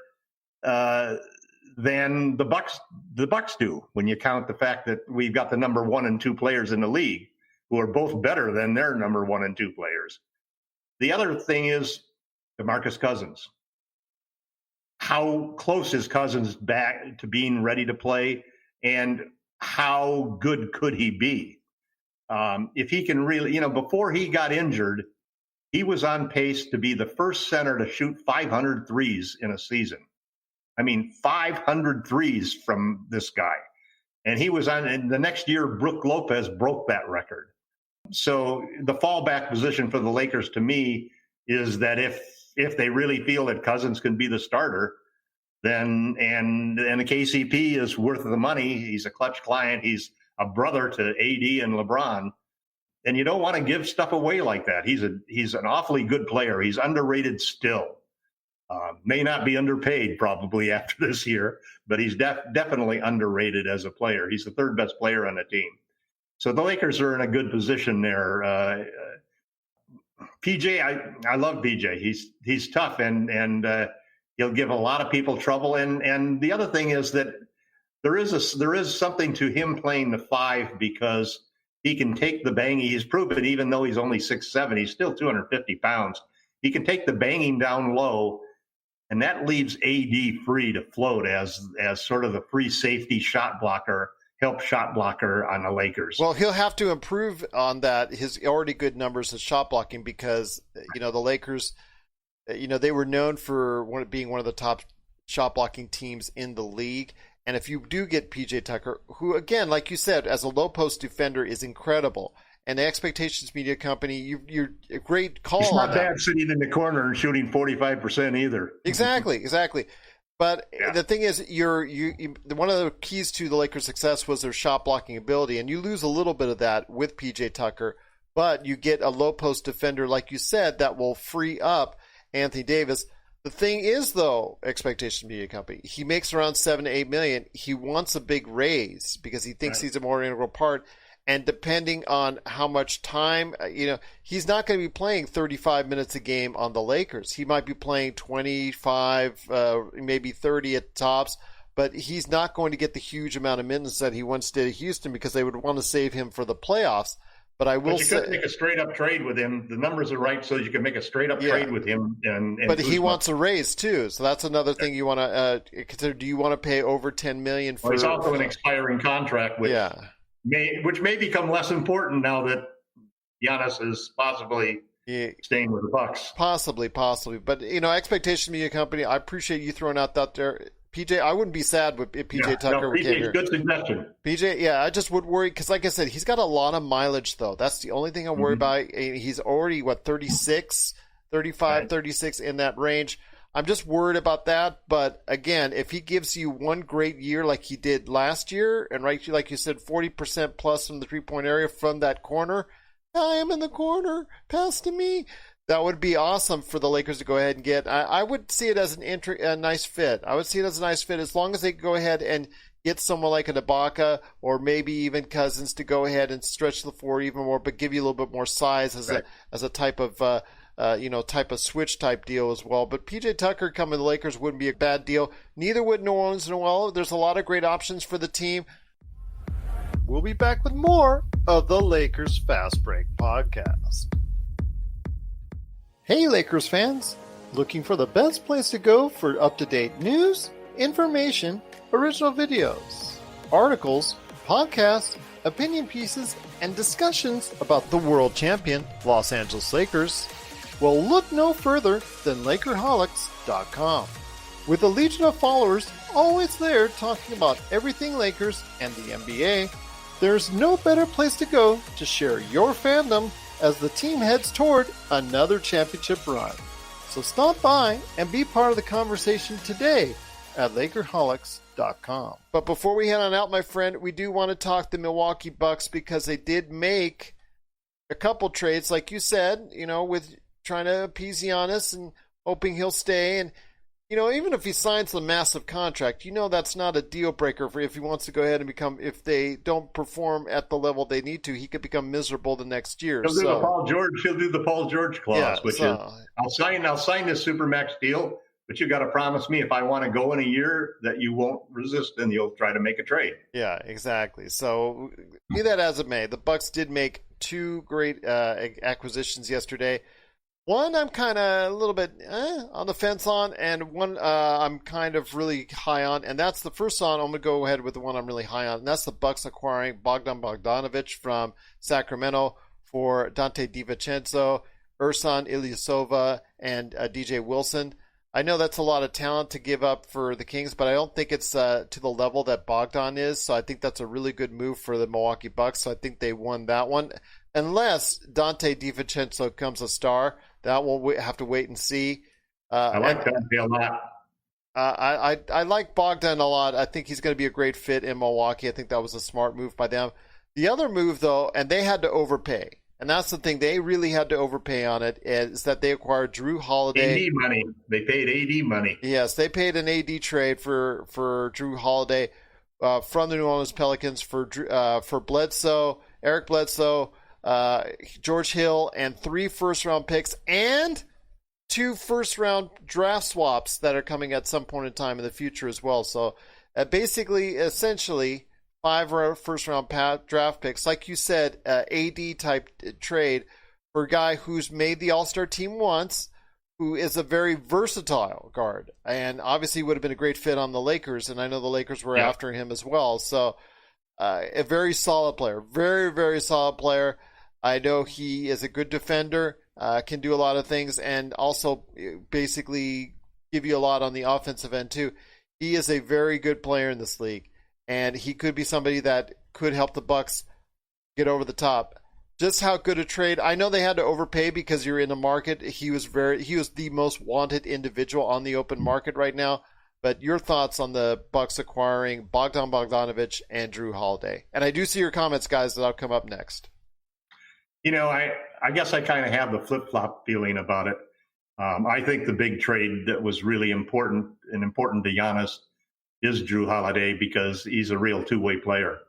than the Bucks do, when you count the fact that we've got the number 1 and 2 players in the league who are both better than their number 1 and 2 players. The other thing is DeMarcus Cousins. How close is Cousins back to being ready to play, and how good could he be? If he can really, before he got injured, he was on pace to be the first center to shoot 500 threes in a season. I mean, 500 threes from this guy. And he was on, and the next year, Brook Lopez broke that record. So the fallback position for the Lakers, to me, is that if they really feel that Cousins can be the starter, then and the KCP is worth the money. He's a clutch client. He's a brother to AD and LeBron. And you don't want to give stuff away like that. He's an awfully good player. He's underrated still. May not be underpaid probably after this year, but he's definitely underrated as a player. He's the 3rd best player on the team. So the Lakers are in a good position there. PJ, I love PJ. He's tough and he'll give a lot of people trouble. And the other thing is that there is something to him playing the 5, because he can take the banging. He's proven, even though he's only 6'7", he's still 250 pounds. He can take the banging down low, and that leaves AD free to float as sort of the free safety shot blocker, help shot blocker on the Lakers. Well, he'll have to improve on that, his already good numbers of shot blocking, because, the Lakers, they were known for being one of the top shot blocking teams in the league. And if you do get PJ Tucker, who, again, like you said, as a low post defender is incredible, and the Expectations Media Company, you're a great call It's on not that. bad sitting in the corner and shooting 45% either. Exactly. But the thing is, one of the keys to the Lakers' success was their shot blocking ability, and you lose a little bit of that with PJ Tucker, but you get a low post defender, like you said, that will free up Anthony Davis. The thing is, though, Expectation Media Company, he makes around $7 to $8 million. He wants a big raise because he thinks he's a more integral part. And depending on how much time, he's not going to be playing 35 minutes a game on the Lakers. He might be playing 25, maybe 30 at tops, but he's not going to get the huge amount of minutes that he once did at Houston because they would want to save him for the playoffs. But I will say, could make a straight up trade with him. The numbers are right, so you can make a straight up trade with him. But he wants a raise too, so that's another thing you want to consider. Do you want to pay over $10 million for? Well, he's also an expiring contract, which may become less important now that Giannis is possibly staying with the Bucks. Possibly. But Expectation Media Company, I appreciate you throwing out that there. PJ, I wouldn't be sad if PJ Tucker came here. Good suggestion. PJ, I just would worry because, like I said, he's got a lot of mileage, though. That's the only thing I'm worried about. He's already, 36, 35, 36 in that range. I'm just worried about that. But, again, if he gives you one great year like he did last year, and like you said, 40% plus from the three-point area from that corner, I am in the corner, pass to me. That would be awesome for the Lakers to go ahead and get. I would see it as a nice fit. I would see it as a nice fit as long as they go ahead and get someone like a Ibaka or maybe even Cousins to go ahead and stretch the floor even more, but give you a little bit more size as a type of type of switch type deal as well. But PJ Tucker coming to the Lakers wouldn't be a bad deal. Neither would New Orleans Noel. There's a lot of great options for the team. We'll be back with more of the Lakers Fast Break podcast. Hey Lakers fans, looking for the best place to go for up-to-date news, information, original videos, articles, podcasts, opinion pieces, and discussions about the world champion Los Angeles Lakers? Well, look no further than LakerHolics.com. With a legion of followers always there talking about everything Lakers and the NBA, there's no better place to go to share your fandom as the team heads toward another championship run. So stop by and be part of the conversation today at LakerHolics.com. But before we head on out, my friend, we do want to talk the Milwaukee Bucks because they did make a couple trades, like you said, with trying to appease Giannis and hoping he'll stay. And, even if he signs a massive contract, that's not a deal breaker for if he wants to go ahead and if they don't perform at the level they need to, he could become miserable the next year. He'll do the Paul George clause, which is I'll sign this Supermax deal, but you got to promise me if I want to go in a year that you won't resist and you'll try to make a trade. Yeah, exactly. So be that as it may, the Bucks did make two great acquisitions yesterday. One I'm kind of a little bit on the fence on, and one I'm kind of really high on, and that's the first one. I'm going to go ahead with the one I'm really high on, and that's the Bucks acquiring Bogdan Bogdanovic from Sacramento for Dante DiVincenzo, Ersan Ilyasova, and DJ Wilson. I know that's a lot of talent to give up for the Kings, but I don't think it's to the level that Bogdan is, so I think that's a really good move for the Milwaukee Bucks, so I think they won that one. Unless Dante DiVincenzo becomes a star, that we'll have to wait and see. I like Dante a lot. I like Bogdan a lot. I think he's going to be a great fit in Milwaukee. I think that was a smart move by them. The other move, though, and they had to overpay, and that's the thing, they really had to overpay on it, is that they acquired Drew Holiday. AD money. They paid AD money. Yes, they paid an AD trade for Drew Holiday from the New Orleans Pelicans for Bledsoe, Eric Bledsoe, George Hill, and 3 first-round picks and 2 first-round draft swaps that are coming at some point in time in the future as well. So essentially, 5 first-round draft picks. Like you said, AD-type trade for a guy who's made the All-Star team once, who is a very versatile guard, and obviously would have been a great fit on the Lakers, and I know the Lakers were after him as well. So a very solid player, very, very solid player. I know he is a good defender, can do a lot of things, and also basically give you a lot on the offensive end too. He is a very good player in this league, and he could be somebody that could help the Bucks get over the top. Just how good a trade. I know they had to overpay because you're in the market. He was the most wanted individual on the open market right now. But your thoughts on the Bucks acquiring Bogdan Bogdanović and Drew Holiday? And I do see your comments, guys, that'll come up next. I guess I kind of have the flip-flop feeling about it. I think the big trade that was really important to Giannis is Drew Holiday, because he's a real two-way player.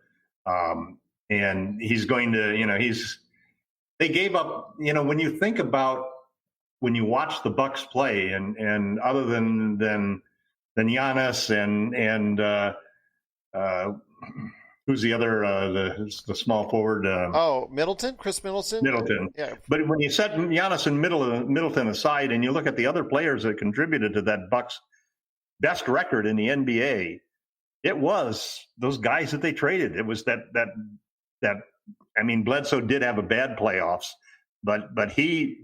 And he's going to, they gave up, when you think about, when you watch the Bucks play, and other than Giannis and who's the other, the small forward? Middleton, Chris Middleton. Middleton. Yeah. But when you set Giannis and Middleton aside, and you look at the other players that contributed to that Bucks best record in the NBA, it was those guys that they traded. It was that. I mean, Bledsoe did have a bad playoffs, but he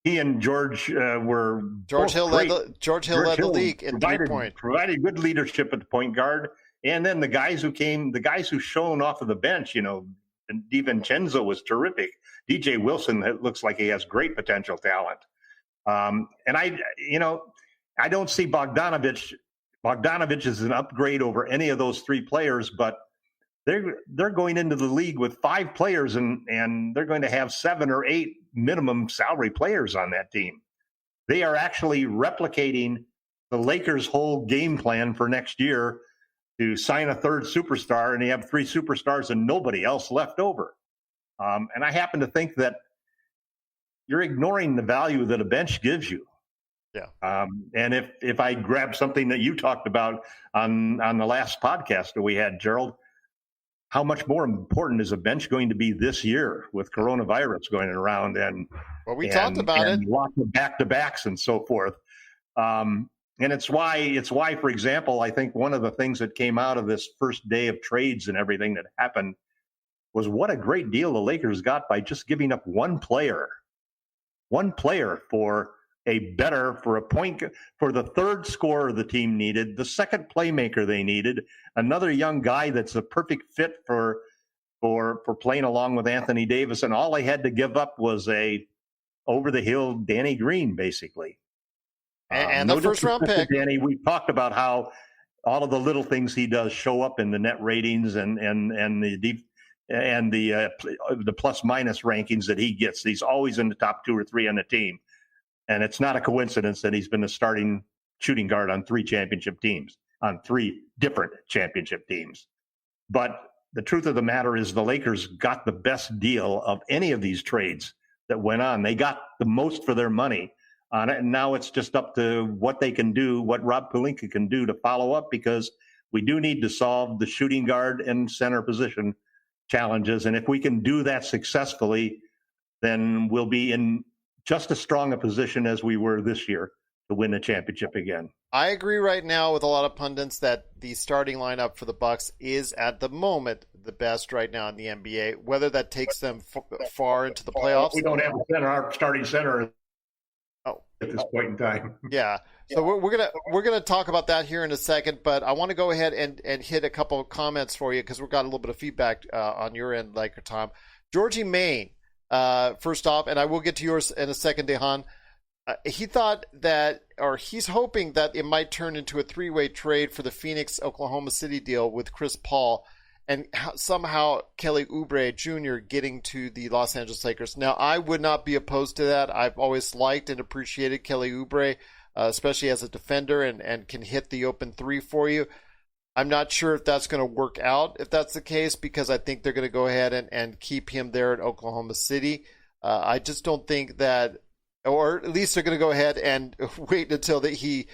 and George were George Hill led the league in provided good leadership at the point guard, and then the guys who shone off of the bench, DiVincenzo was terrific. DJ Wilson, it looks like he has great potential talent, and I don't see Bogdanović. Bogdanović is an upgrade over any of those three players, but they're going into the league with 5 players, and they're going to have 7 or 8 minimum salary players on that team. They are actually replicating the Lakers' whole game plan for next year to sign a third superstar, and they have 3 superstars and nobody else left over. And I happen to think that you're ignoring the value that a bench gives you. Yeah. And if I grab something that you talked about on the last podcast that we had, Gerald, how much more important is a bench going to be this year with coronavirus going around we talked about it, lots of back-to-backs and so forth. And it's why, for example, I think one of the things that came out of this first day of trades and everything that happened was what a great deal the Lakers got by just giving up one player for a point, for the third scorer the team needed, the second playmaker they needed, another young guy that's a perfect fit for playing along with Anthony Davis, and all they had to give up was a over the hill Danny Green, basically. And the first round pick. Danny, we talked about how all of the little things he does show up in the net ratings and the plus minus rankings that he gets. He's always in the top 2 or 3 on the team. And it's not a coincidence that he's been the starting shooting guard on 3 championship teams, on 3 different championship teams. But the truth of the matter is the Lakers got the best deal of any of these trades that went on. They got the most for their money on it. And now it's just up to what they can do, what Rob Pelinka can do to follow up, because we do need to solve the shooting guard and center position challenges. And if we can do that successfully, then we'll be in just as strong a position as we were this year to win the championship again. I agree right now with a lot of pundits that the starting lineup for the Bucks is at the moment the best right now in the NBA. Whether that takes them far into the playoffs, we don't have a center. Our starting center at this point in time. Yeah, so we're gonna talk about that here in a second. But I want to go ahead and hit a couple of comments for you because we've got a little bit of feedback on your end, LakerTom. Georgie Main. First off, and I will get to yours in a second, Dehan. He thought that, or he's hoping that it might turn into a 3-way trade for the Phoenix-Oklahoma City deal with Chris Paul and somehow Kelly Oubre Jr. getting to the Los Angeles Lakers. Now, I would not be opposed to that. I've always liked and appreciated Kelly Oubre, especially as a defender and can hit the open 3 for you. I'm not sure if that's going to work out, if that's the case, because I think they're going to go ahead and keep him there in Oklahoma City. I just don't think that, or at least they're going to go ahead and wait until he,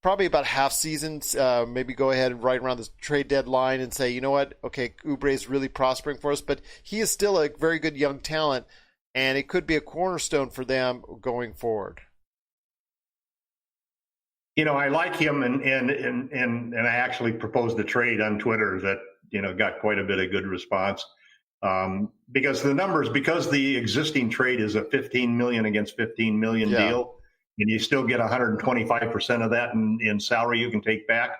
probably about half seasons, maybe go ahead and right around the trade deadline and say, you know what, okay, Oubre is really prospering for us, but he is still a very good young talent, and it could be a cornerstone for them going forward. I like him, and I actually proposed a trade on Twitter that got quite a bit of good response because the existing trade is a $15 million against $15 million deal. and you still get 125% of that in salary you can take back.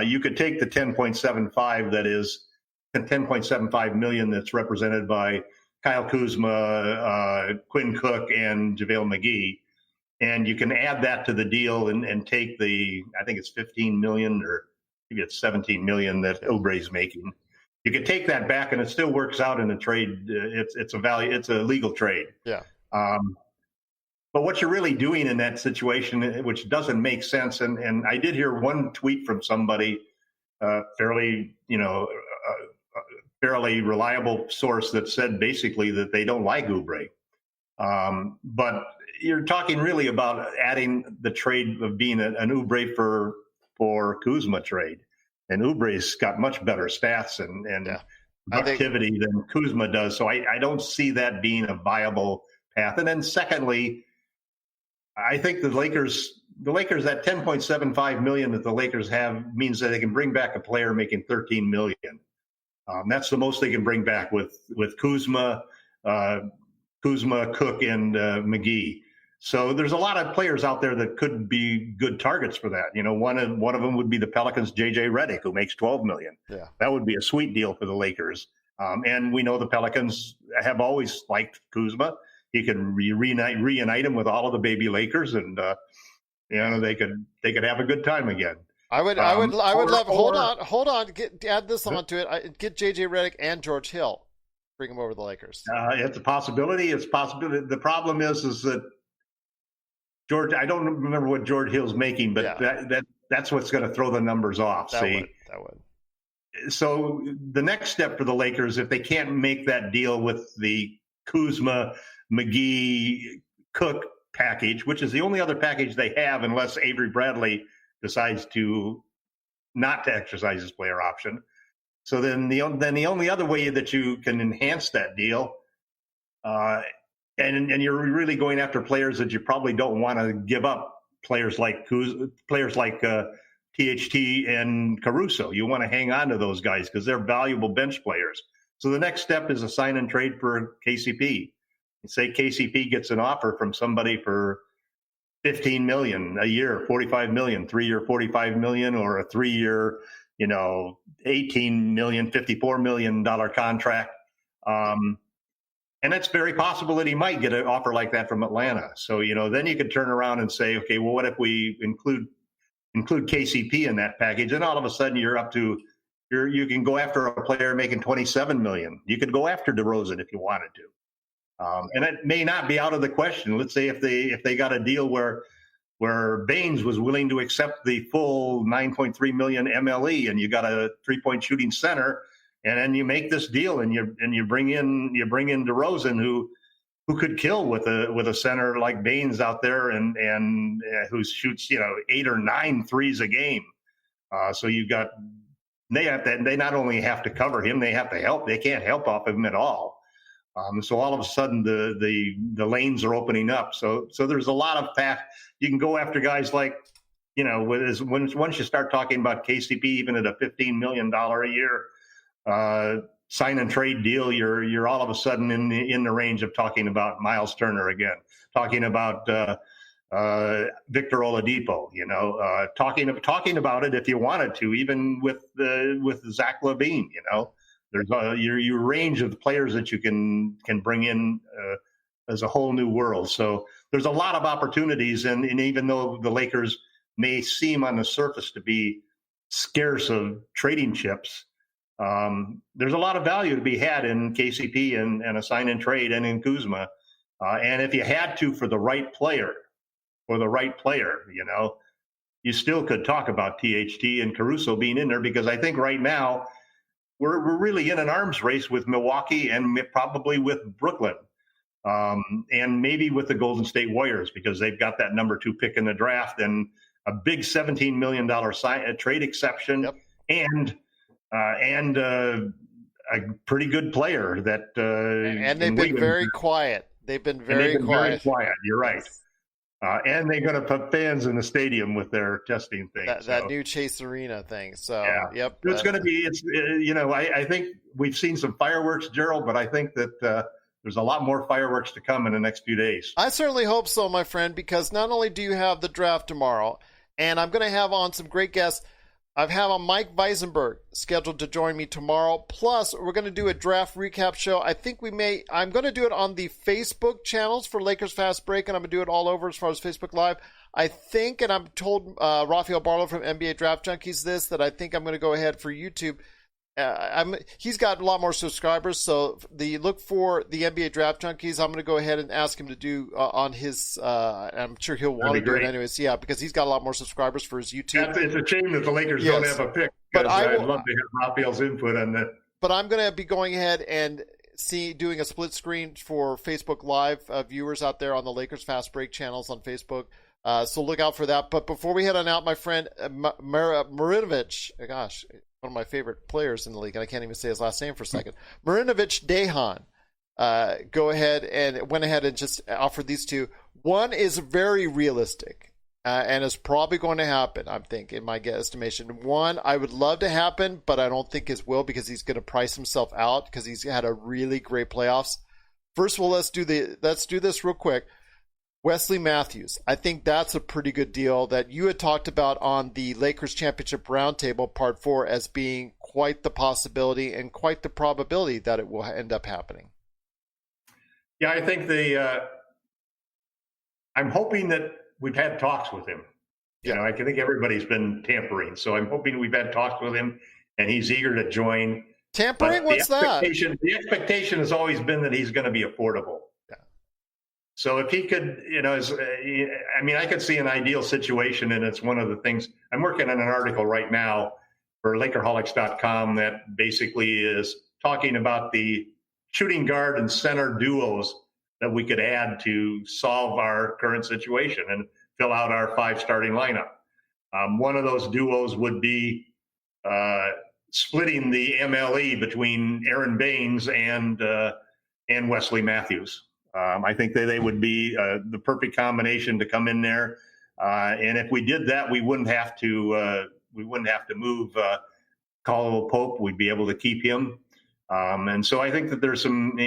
You could take the 10.75 that is 10.75 million that's represented by Kyle Kuzma, Quinn Cook, and JaVale McGee, and you can add that to the deal and take the, I think it's 15 million or maybe it's 17 million that Oubre's making. You could take that back, and it still works out in a trade. It's a legal trade. Yeah. But what you're really doing in that situation, which doesn't make sense, and I did hear one tweet from somebody, fairly reliable source that said basically that they don't like Oubre. But you're talking really about adding the trade of being an Oubre for Kuzma trade. And Oubre's got much better stats and productivity than Kuzma does. So I don't see that being a viable path. And then secondly, I think the Lakers, that 10.75 million that the Lakers have means that they can bring back a player making 13 million. That's the most they can bring back with Kuzma, Cook, and McGee. So there's a lot of players out there that could be good targets for that. One of them would be the Pelicans' J.J. Redick, who makes $12 million. Yeah. That would be a sweet deal for the Lakers. And we know the Pelicans have always liked Kuzma. He can reunite him with all of the baby Lakers, and they could have a good time again. I would love. Hold on. Add this onto it. Get J.J. Redick and George Hill. Bring them over to the Lakers. It's a possibility. It's a possibility. The problem is that George. I don't remember what George Hill's making, but that's what's going to throw the numbers off. That would. So the next step for the Lakers, if they can't make that deal with the Kuzma, McGee, Cook package, which is the only other package they have, unless Avery Bradley decides not to exercise his player option. So then the only other way that you can enhance that deal, and you're really going after players that you probably don't want to give up, players like THT and Caruso. You want to hang on to those guys because they're valuable bench players. So the next step is a sign and trade for KCP. Say KCP gets an offer from somebody for $15 million a year, $45 million, 3-year, $45 million, or a 3-year, $18 million, $54 million contract. And it's very possible that he might get an offer like that from Atlanta. So, then you could turn around and say, okay, well, what if we include KCP in that package? And all of a sudden you're up to, you can go after a player making $27 million. You could go after DeRozan if you wanted to. And it may not be out of the question. Let's say if they got a deal where Baines was willing to accept the full $9.3 million MLE, and you got a 3-point shooting center, and then you make this deal and you bring in DeRozan, who could kill with a center like Baines out there and who shoots 8 or 9 threes a game. So they not only have to cover him, they have to help. They can't help off of him at all. So all of a sudden the lanes are opening up. So there's a lot of path. You can go after guys like, once you start talking about KCP, even at a $15 million a year sign and trade deal, you're all of a sudden in the range of talking about Miles Turner again, talking about Victor Oladipo, talking about it if you wanted to, even with Zach LaVine, There's your range of players that you can bring in as a whole new world. So there's a lot of opportunities, and even though the Lakers may seem on the surface to be scarce of trading chips, there's a lot of value to be had in KCP and a sign and trade and in Kuzma. And if you had to for the right player, you still could talk about THT and Caruso being in there, because I think right now we're really in an arms race with Milwaukee and probably with Brooklyn, and maybe with the Golden State Warriors, because they've got that number 2 pick in the draft and a big $17 million trade exception. Yep. and a pretty good player that. And they've been very quiet. They've been very quiet. You're right. And they're going to put fans in the stadium with their testing thing. That new Chase Arena thing. So, yeah. Yep. It's going to be, I think we've seen some fireworks, Gerald, but I think that there's a lot more fireworks to come in the next few days. I certainly hope so, my friend, because not only do you have the draft tomorrow, and I'm going to have on some great guests. I have on Mike Weisenberg scheduled to join me tomorrow. Plus, we're going to do a draft recap show. I'm going to do it on the Facebook channels for Lakers Fast Break, and I'm going to do it all over as far as Facebook Live. I think, and I'm told Rafael Barlow from NBA Draft Junkies that I think I'm going to go ahead for YouTube. He's got a lot more subscribers, so look for the NBA Draft Junkies. I'm going to go ahead and ask him to do on his. I'm sure he'll want to do it anyways. Yeah, because he's got a lot more subscribers for his YouTube. It's a shame that the Lakers don't have a pick. But I'd love to have Rafael's input on that. But I'm going to be going ahead and doing a split screen for Facebook Live viewers out there on the Lakers Fast Break channels on Facebook. So look out for that. But before we head on out, my friend Marinovic, gosh, one of my favorite players in the league, and I can't even say his last name for a second. Marinovic Dejan, went ahead and just offered these two. One is very realistic, and is probably going to happen, I think, in my estimation. One, I would love to happen, but I don't think it will because he's going to price himself out because he's had a really great playoffs. First of all, let's do this real quick. Wesley Matthews. I think that's a pretty good deal that you had talked about on the Lakers Championship Roundtable Part 4 as being quite the possibility and quite the probability that it will end up happening. Yeah, I think I'm hoping that we've had talks with him. You know, I think everybody's been tampering. So I'm hoping we've had talks with him and he's eager to join. Tampering? What's that? The expectation has always been that he's going to be affordable. So if he could, I could see an ideal situation, and it's one of the things. I'm working on an article right now for LakerHolics.com that basically is talking about the shooting guard and center duos that we could add to solve our current situation and fill out our 5 starting lineup. One of those duos would be splitting the MLE between Aaron Baines and Wesley Matthews. I think that they would be the perfect combination to come in there, and if we did that, we wouldn't have to move Caldwell Pope. We'd be able to keep him, and so I think that there's some,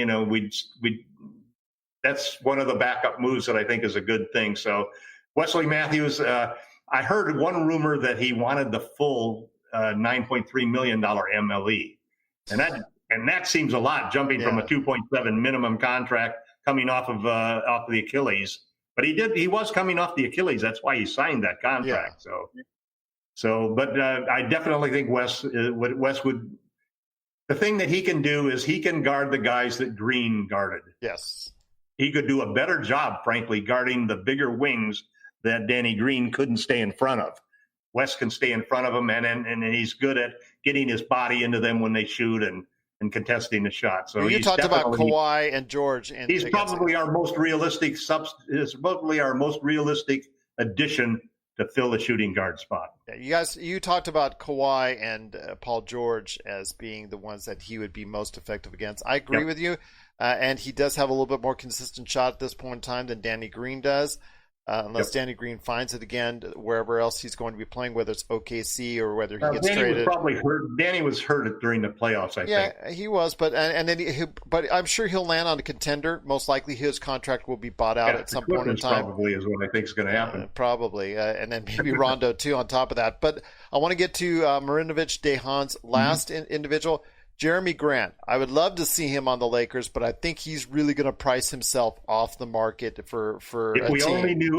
that's one of the backup moves that I think is a good thing. So Wesley Matthews, I heard one rumor that he wanted the full $9.3 million MLE, and that seems a lot, jumping from a 2.7 minimum contract. Coming off of the Achilles, but he was coming off the Achilles. That's why he signed that contract. Yeah. But I definitely think Wes would. The thing that he can do is he can guard the guys that Green guarded. Yes, he could do a better job, frankly, guarding the bigger wings that Danny Green couldn't stay in front of. Wes can stay in front of them, and he's good at getting his body into them when they shoot and contesting the shot. So you talked about Kawhi and George. He's probably our most realistic addition to fill the shooting guard spot. Yeah, you talked about Kawhi and Paul George as being the ones that he would be most effective against. I agree with you, and he does have a little bit more consistent shot at this point in time than Danny Green does. Unless Danny Green finds it again wherever else he's going to be playing, whether it's OKC or whether he gets traded. Was probably hurt. Danny was hurt during the playoffs, I think. Yeah, he was, but I'm sure he'll land on a contender. Most likely his contract will be bought out at some point in time. Probably is what I think is going to happen. Probably, and then maybe Rondo too on top of that. But I want to get to Marinovic Dejan's last individual. Jeremy Grant. I would love to see him on the Lakers, but I think he's really going to price himself off the market for if we only knew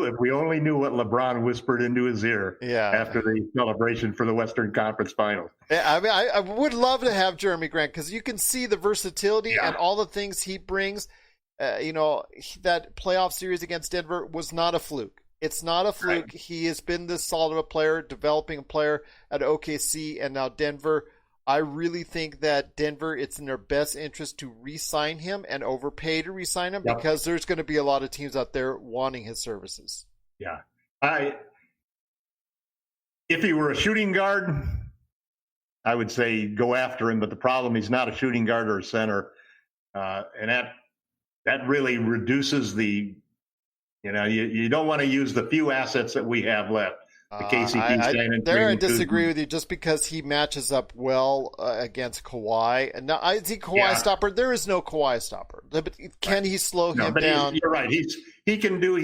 what LeBron whispered into his ear after the celebration for the Western Conference Finals. I mean, I would love to have Jeremy Grant because you can see the versatility and all the things he brings. That playoff series against Denver was not a fluke. It's not a fluke. Right. He has been this solid of a player, developing a player at OKC and now Denver. I really think that Denver, it's in their best interest to re-sign him and overpay to re-sign him because there's going to be a lot of teams out there wanting his services. Yeah. If he were a shooting guard, I would say go after him. But the problem, he's not a shooting guard or a center. And that really reduces you don't want to use the few assets that we have left. the KCP signing. I disagree with you just because he matches up well against Kawhi. And now I see Kawhi stopper. There is no Kawhi stopper. But can he slow him down? You're right. He can do.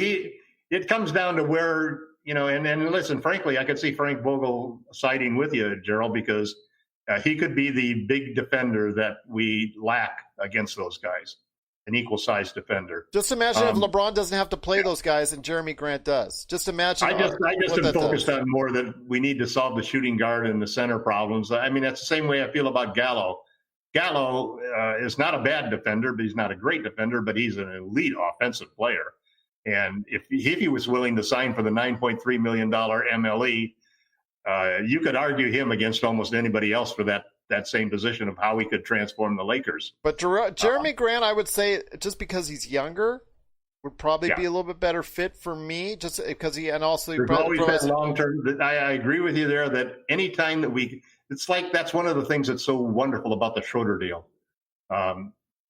It comes down to where, and listen. Frankly, I could see Frank Vogel siding with you, Gerald, because he could be the big defender that we lack against those guys. An equal-sized defender. Just imagine if LeBron doesn't have to play those guys and Jeremy Grant does. Just imagine. I just am focused on more that we need to solve the shooting guard and the center problems. I mean, that's the same way I feel about Gallo. Gallo is not a bad defender, but he's not a great defender, but he's an elite offensive player. And if he was willing to sign for the $9.3 million MLE, you could argue him against almost anybody else for that same position of how he could transform the Lakers. But Jeremy Grant, I would say, just because he's younger, would probably be a little bit better fit for me, just because There's always that long term. I agree with you there that anytime that it's like that's one of the things that's so wonderful about the Schroeder deal.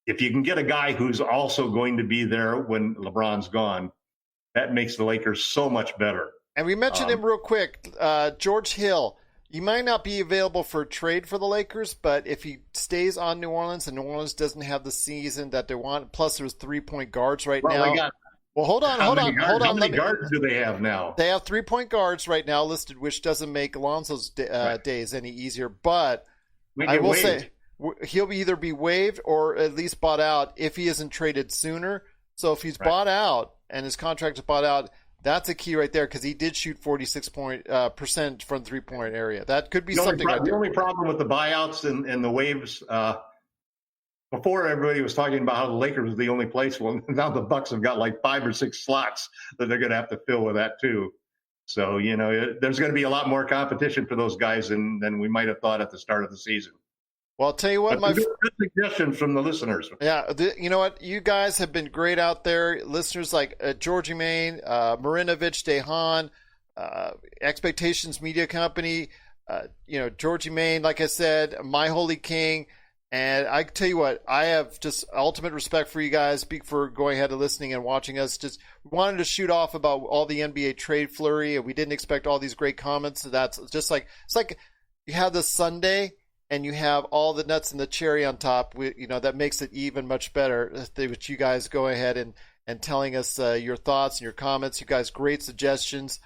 If you can get a guy who's also going to be there when LeBron's gone, that makes the Lakers so much better. And we mentioned him real quick, George Hill. He might not be available for a trade for the Lakers, but if he stays on New Orleans and New Orleans doesn't have the season that they want, plus there's 3-point guards now. Hold on. How many guards do they have now? They have 3-point guards right now listed, which doesn't make Alonzo's days any easier. But I will say he'll either be waived or at least bought out if he isn't traded sooner. So if he's bought out and his contract is bought out, that's a key right there because he did shoot 46% from 3-point area. That could be something. The only problem with the buyouts and the waves, before everybody was talking about how the Lakers was the only place. Well, now the Bucks have got like 5 or 6 slots that they're going to have to fill with that too. So, there's going to be a lot more competition for those guys than we might have thought at the start of the season. Well, I'll tell you what, good suggestions from the listeners. Yeah, you know what? You guys have been great out there. Listeners like Georgie Main, Marinovich, Dehan, Expectations Media Company, Georgie Main, like I said, My Holy King. And I tell you what, I have just ultimate respect for you guys for going ahead and listening and watching us. Just wanted to shoot off about all the NBA trade flurry, and we didn't expect all these great comments. So that's just like, it's like you have this Sunday and you have all the nuts and the cherry on top, that makes it even much better. Which you guys go ahead and telling us your thoughts and your comments. You guys, great suggestions,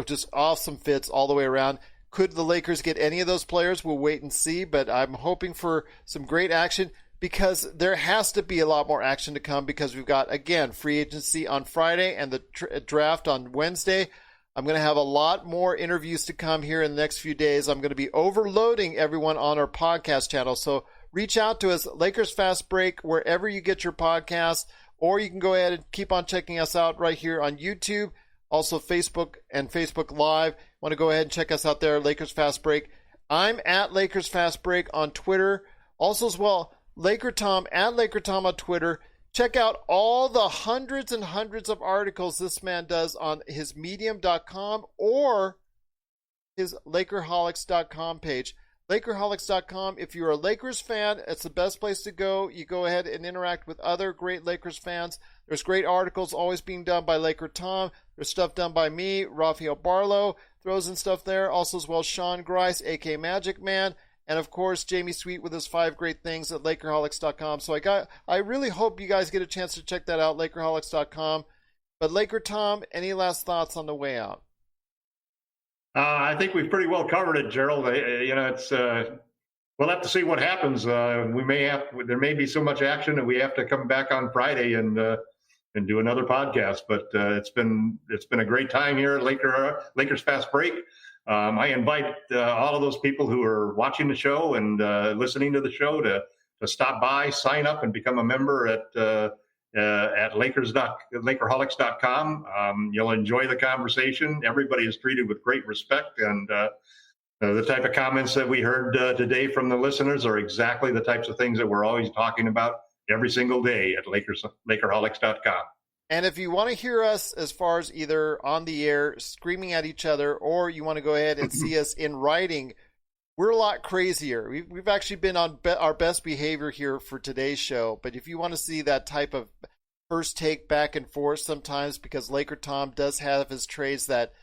just awesome fits all the way around. Could the Lakers get any of those players? We'll wait and see, but I'm hoping for some great action because there has to be a lot more action to come because we've got, again, free agency on Friday and the draft on Wednesday. I'm going to have a lot more interviews to come here in the next few days. I'm going to be overloading everyone on our podcast channel. So reach out to us, Lakers Fast Break, wherever you get your podcasts, or you can go ahead and keep on checking us out right here on YouTube, also Facebook and Facebook Live. Want to go ahead and check us out there, Lakers Fast Break. I'm at Lakers Fast Break on Twitter. Also as well, LakerTom at LakerTom on Twitter. Check out all the hundreds and hundreds of articles this man does on his medium.com or his Lakerholics.com page. Lakerholics.com, if you're a Lakers fan, it's the best place to go. You go ahead and interact with other great Lakers fans. There's great articles always being done by LakerTom. There's stuff done by me, Rafael Barlow, throws in stuff there. Also as well, Sean Grice, a.k.a. Magic Man. And, of course, Jamie Sweet with his 5 great things at Lakerholics.com. So I really hope you guys get a chance to check that out, Lakerholics.com. But LakerTom, any last thoughts on the way out? I think we've pretty well covered it, Gerald. It's we'll have to see what happens. There may be so much action that we have to come back on Friday and do another podcast. But it's been a great time here at Lakers Fast Break. I invite all of those people who are watching the show and listening to the show to stop by, sign up, and become a member at Lakerholics.com. You'll enjoy the conversation. Everybody is treated with great respect, and the type of comments that we heard today from the listeners are exactly the types of things that we're always talking about every single day at Lakerholics.com. And if you want to hear us as far as either on the air screaming at each other, or you want to go ahead and see us in writing, we're a lot crazier. We've actually been on our best behavior here for today's show. But if you want to see that type of first take back and forth sometimes, because LakerTom does have his trades that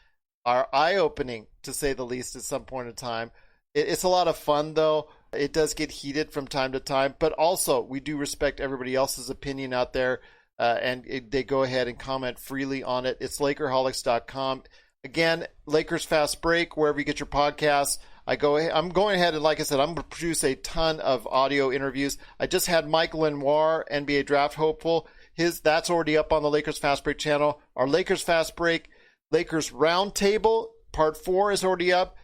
are eye-opening, to say the least, at some point in time. It's a lot of fun, though. It does get heated from time to time, but also we do respect everybody else's opinion out there, and they go ahead and comment freely on it. It's Lakerholics.com. Again, Lakers Fast Break, wherever you get your podcasts. I'm going ahead and, like I said, I'm going to produce a ton of audio interviews. I just had Mike Lenoir, NBA Draft hopeful. That's already up on the Lakers Fast Break channel. Our Lakers Fast Break, Lakers Roundtable, Part 4 is already up.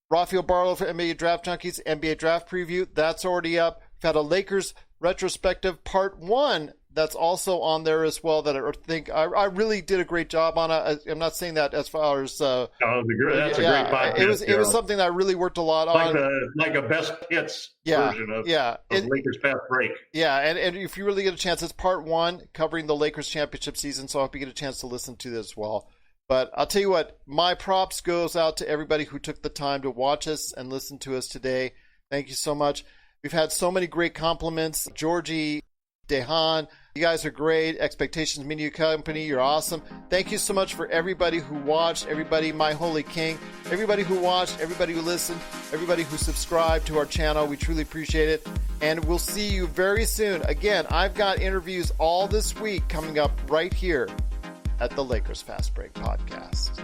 Rafael Barlow for NBA Draft Junkies, NBA Draft Preview, that's already up. We've had a Lakers Retrospective Part 1 that's also on there as well, that I think I really did a great job on it. I'm not saying that as far as... that's a great podcast. It was something that I really worked a lot on. Like a best hits version of Lakers Fast Break. Yeah, and if you really get a chance, it's Part 1 covering the Lakers championship season, so I hope you get a chance to listen to this as well. But I'll tell you what, my props goes out to everybody who took the time to watch us and listen to us today. Thank you so much. We've had so many great compliments. Georgie, Dehan, you guys are great. Expectations Media Company, you're awesome. Thank you so much for everybody who watched, everybody, my holy king, everybody who watched, everybody who listened, everybody who subscribed to our channel. We truly appreciate it. And we'll see you very soon. Again, I've got interviews all this week coming up right here at the Lakers Fast Break Podcast.